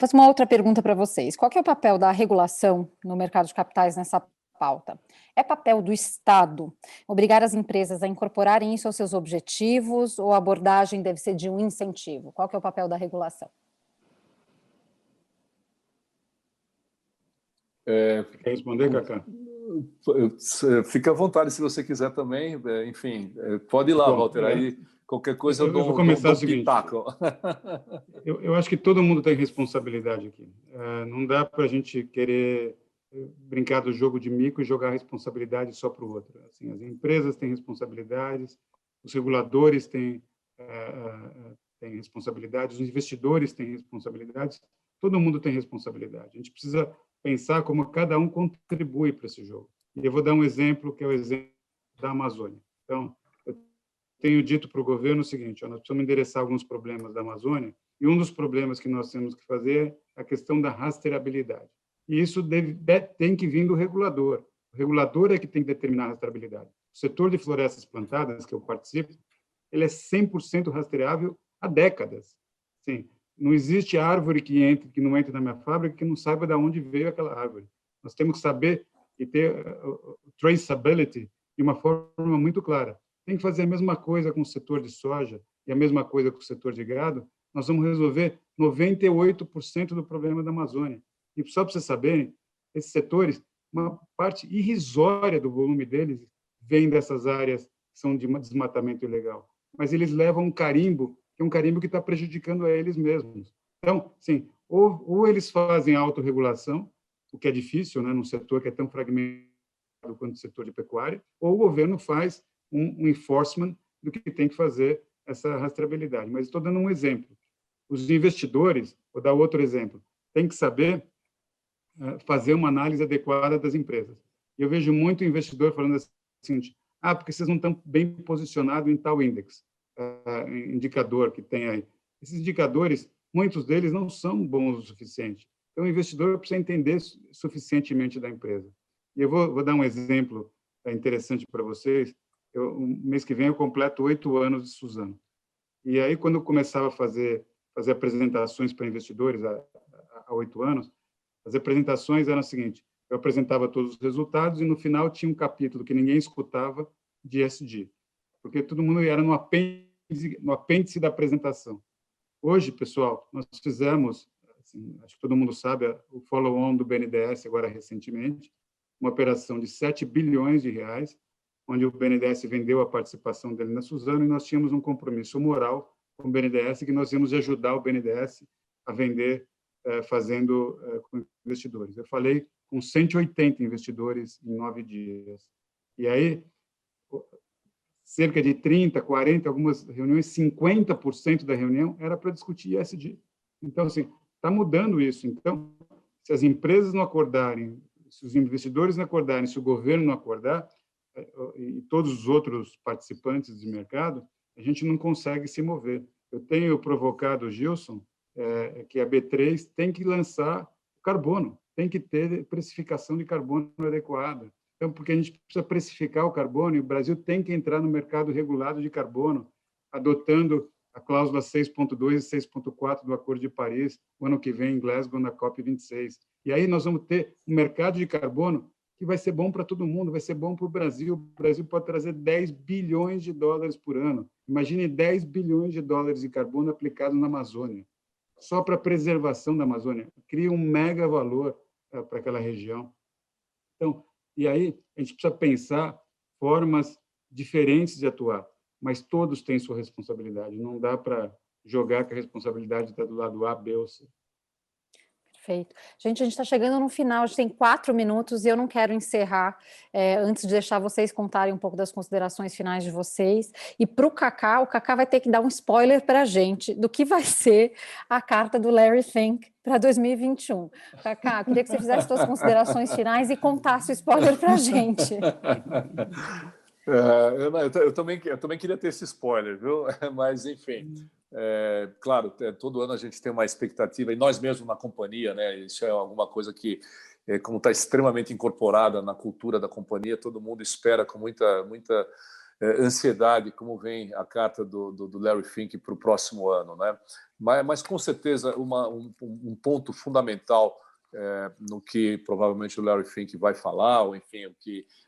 Faço uma outra pergunta para vocês. Qual que é o papel da regulação no mercado de capitais nessa pauta? É papel do Estado obrigar as empresas a incorporarem isso aos seus objetivos ou a abordagem deve ser de um incentivo? Qual que é o papel da regulação? Quer responder, Kaká? Fica à vontade se você quiser também. Enfim, pode ir lá, Walter. Aí qualquer coisa eu vou começar o seguinte. Pitaco. Eu acho que todo mundo tem responsabilidade aqui. Não dá para a gente querer brincar do jogo de mico e jogar a responsabilidade só para o outro. Assim, as empresas têm responsabilidades, os reguladores têm responsabilidades, os investidores têm responsabilidades, todo mundo tem responsabilidade. A gente precisa pensar como cada um contribui para esse jogo. E eu vou dar um exemplo, que é o exemplo da Amazônia. Então, eu tenho dito para o governo o seguinte: nós precisamos endereçar alguns problemas da Amazônia, e um dos problemas que nós temos que fazer é a questão da rastreabilidade. E isso tem que vir do regulador. O regulador é que tem que determinar a rastreabilidade. O setor de florestas plantadas, que eu participo, ele é 100% rastreável há décadas. Sim, não existe árvore que não entre na minha fábrica que não saiba de onde veio aquela árvore. Nós temos que saber e ter traceability de uma forma muito clara. Tem que fazer a mesma coisa com o setor de soja e a mesma coisa com o setor de gado. Nós vamos resolver 98% do problema da Amazônia. E só para vocês saberem, esses setores, uma parte irrisória do volume deles vem dessas áreas que são de desmatamento ilegal. Mas eles levam um carimbo, que é um carimbo que está prejudicando a eles mesmos. Então, sim, ou eles fazem autorregulação, o que é difícil, né, num setor que é tão fragmentado quanto o setor de pecuária, ou o governo faz um enforcement do que tem que fazer essa rastreabilidade. Mas estou dando um exemplo. Os investidores, vou dar outro exemplo, têm que saber fazer uma análise adequada das empresas. Eu vejo muito investidor falando assim, porque vocês não estão bem posicionados em tal índice, indicador que tem aí. Esses indicadores, muitos deles não são bons o suficiente. Então, o investidor precisa entender suficientemente da empresa. E eu vou dar um exemplo interessante para vocês. Mês que vem eu completo 8 anos de Suzano. E aí, quando eu começava a fazer apresentações para investidores há 8 anos, as apresentações eram o seguinte: eu apresentava todos os resultados e, no final, tinha um capítulo que ninguém escutava de ESG, porque todo mundo era no apêndice da apresentação. Hoje, pessoal, nós fizemos, assim, acho que todo mundo sabe, o follow-on do BNDES, agora recentemente, uma operação de 7 bilhões de reais, onde o BNDES vendeu a participação dele na Suzano e nós tínhamos um compromisso moral com o BNDES que nós íamos ajudar o BNDES a vender fazendo com investidores. Eu falei com 180 investidores em 9 dias. E aí, cerca de 30, 40, algumas reuniões, 50% da reunião era para discutir ESG. Então, assim, está mudando isso. Então, se as empresas não acordarem, se os investidores não acordarem, se o governo não acordar, e todos os outros participantes do mercado, a gente não consegue se mover. Eu tenho provocado o Gilson que a B3 tem que lançar carbono, tem que ter precificação de carbono adequada. Então, porque a gente precisa precificar o carbono e o Brasil tem que entrar no mercado regulado de carbono, adotando a cláusula 6.2 e 6.4 do Acordo de Paris, o ano que vem em Glasgow, na COP26. E aí nós vamos ter um mercado de carbono que vai ser bom para todo mundo, vai ser bom para o Brasil. O Brasil pode trazer 10 bilhões de dólares por ano. Imagine 10 bilhões de dólares de carbono aplicado na Amazônia, só para a preservação da Amazônia. Cria um mega valor para aquela região. Então, e aí a gente precisa pensar formas diferentes de atuar, mas todos têm sua responsabilidade. Não dá para jogar que a responsabilidade está do lado A, B ou C. Perfeito. Gente, a gente está chegando no final, a gente tem 4 minutos e eu não quero encerrar antes de deixar vocês contarem um pouco das considerações finais de vocês. E para o Kaká vai ter que dar um spoiler para a gente do que vai ser a carta do Larry Fink para 2021. Kaká, queria que você fizesse suas considerações finais e contasse o spoiler para a gente. Eu também queria ter esse spoiler, viu? Mas, enfim... claro, todo ano a gente tem uma expectativa, e nós mesmos na companhia, né? Isso é alguma coisa que, como está extremamente incorporada na cultura da companhia, todo mundo espera com muita ansiedade como vem a carta do Larry Fink para o próximo ano, né? Mas com certeza um ponto fundamental no que provavelmente o Larry Fink vai falar, ou enfim,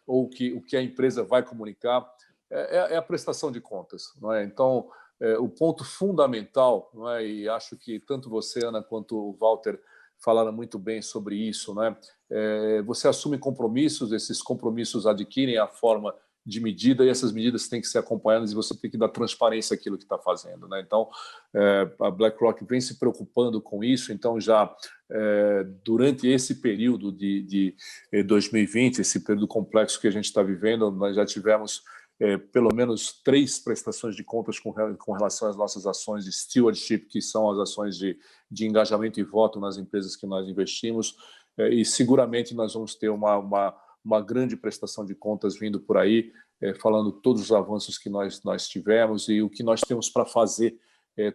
o que a empresa vai comunicar é a prestação de contas, não é? Então, o ponto fundamental, não é? E acho que tanto você, Ana, quanto o Walter falaram muito bem sobre isso, né? Você assume compromissos, esses compromissos adquirem a forma de medida e essas medidas têm que ser acompanhadas e você tem que dar transparência àquilo que está fazendo, né? Então, a BlackRock vem se preocupando com isso. Então, já durante esse período de 2020, esse período complexo que a gente está vivendo, nós já tivemos pelo menos 3 prestações de contas com relação às nossas ações de stewardship, que são as ações de engajamento e voto nas empresas que nós investimos, e seguramente nós vamos ter uma grande prestação de contas vindo por aí, falando todos os avanços que nós tivemos e o que nós temos para fazer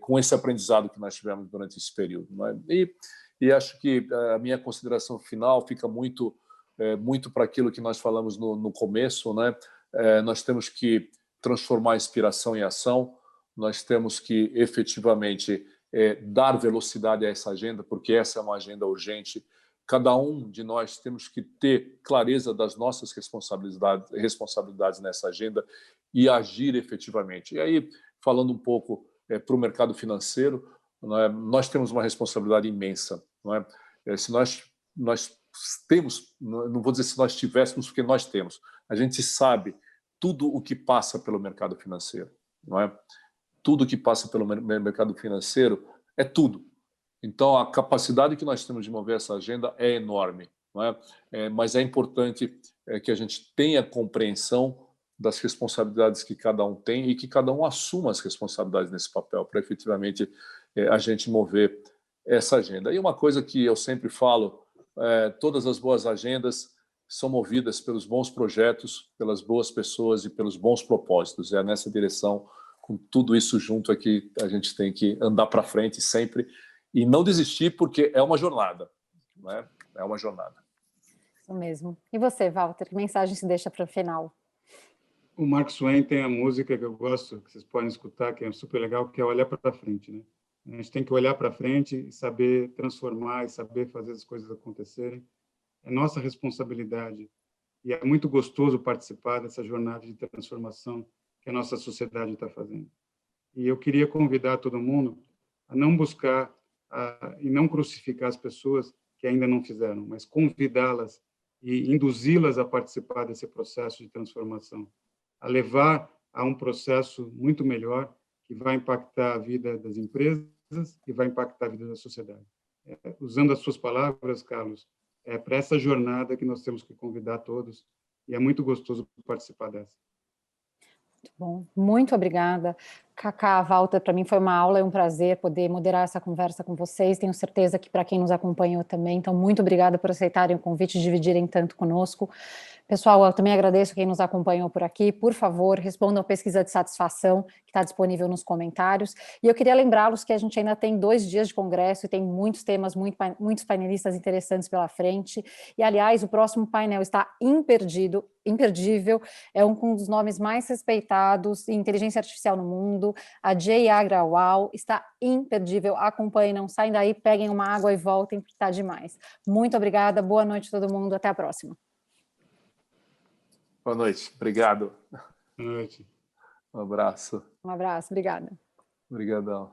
com esse aprendizado que nós tivemos durante esse período, né? E acho que a minha consideração final fica muito para aquilo que nós falamos no começo, né? Nós temos que transformar a inspiração em ação, nós temos que efetivamente dar velocidade a essa agenda, porque essa é uma agenda urgente. Cada um de nós temos que ter clareza das nossas responsabilidades nessa agenda e agir efetivamente. E aí, falando um pouco para o mercado financeiro, nós temos uma responsabilidade imensa, não é? Se nós temos, não vou dizer se nós tivéssemos, porque nós temos, a gente sabe tudo o que passa pelo mercado financeiro, não é? Tudo o que passa pelo mercado financeiro é tudo. Então, a capacidade que nós temos de mover essa agenda é enorme, não é? Mas é importante que a gente tenha compreensão das responsabilidades que cada um tem e que cada um assuma as responsabilidades nesse papel para efetivamente a gente mover essa agenda. E uma coisa que eu sempre falo, todas as boas agendas são movidas pelos bons projetos, pelas boas pessoas e pelos bons propósitos. É nessa direção, com tudo isso junto, é que a gente tem que andar para frente sempre e não desistir, porque é uma jornada, não é? É uma jornada. Isso mesmo. E você, Walter, que mensagem se deixa para o final? O Mark Twain tem a música que eu gosto, que vocês podem escutar, que é super legal, que é olhar para frente, né? A gente tem que olhar para frente e saber transformar e saber fazer as coisas acontecerem. É nossa responsabilidade e é muito gostoso participar dessa jornada de transformação que a nossa sociedade está fazendo. E eu queria convidar todo mundo a não buscar e não crucificar as pessoas que ainda não fizeram, mas convidá-las e induzi-las a participar desse processo de transformação, a levar a um processo muito melhor que vai impactar a vida das empresas e vai impactar a vida da sociedade. Usando as suas palavras, Carlos, é para essa jornada que nós temos que convidar todos, e é muito gostoso participar dessa. Bom, muito obrigada. Cacá, Walter, para mim foi uma aula, é um prazer poder moderar essa conversa com vocês. Tenho certeza que para quem nos acompanhou também. Então, muito obrigada por aceitarem o convite e dividirem tanto conosco. Pessoal, eu também agradeço quem nos acompanhou por aqui. Por favor, respondam a pesquisa de satisfação que está disponível nos comentários. E eu queria lembrá-los que a gente ainda tem 2 dias de congresso e tem muitos temas, muitos painelistas interessantes pela frente. E, aliás, o próximo painel está imperdível. É um dos nomes mais respeitados em inteligência artificial no mundo. A Jay Agrawal está imperdível. Acompanhem, não saem daí, peguem uma água e voltem, porque está demais. Muito obrigada, boa noite a todo mundo, até a próxima. Boa noite, obrigado. Boa noite. Um abraço. Um abraço, obrigada. Obrigadão.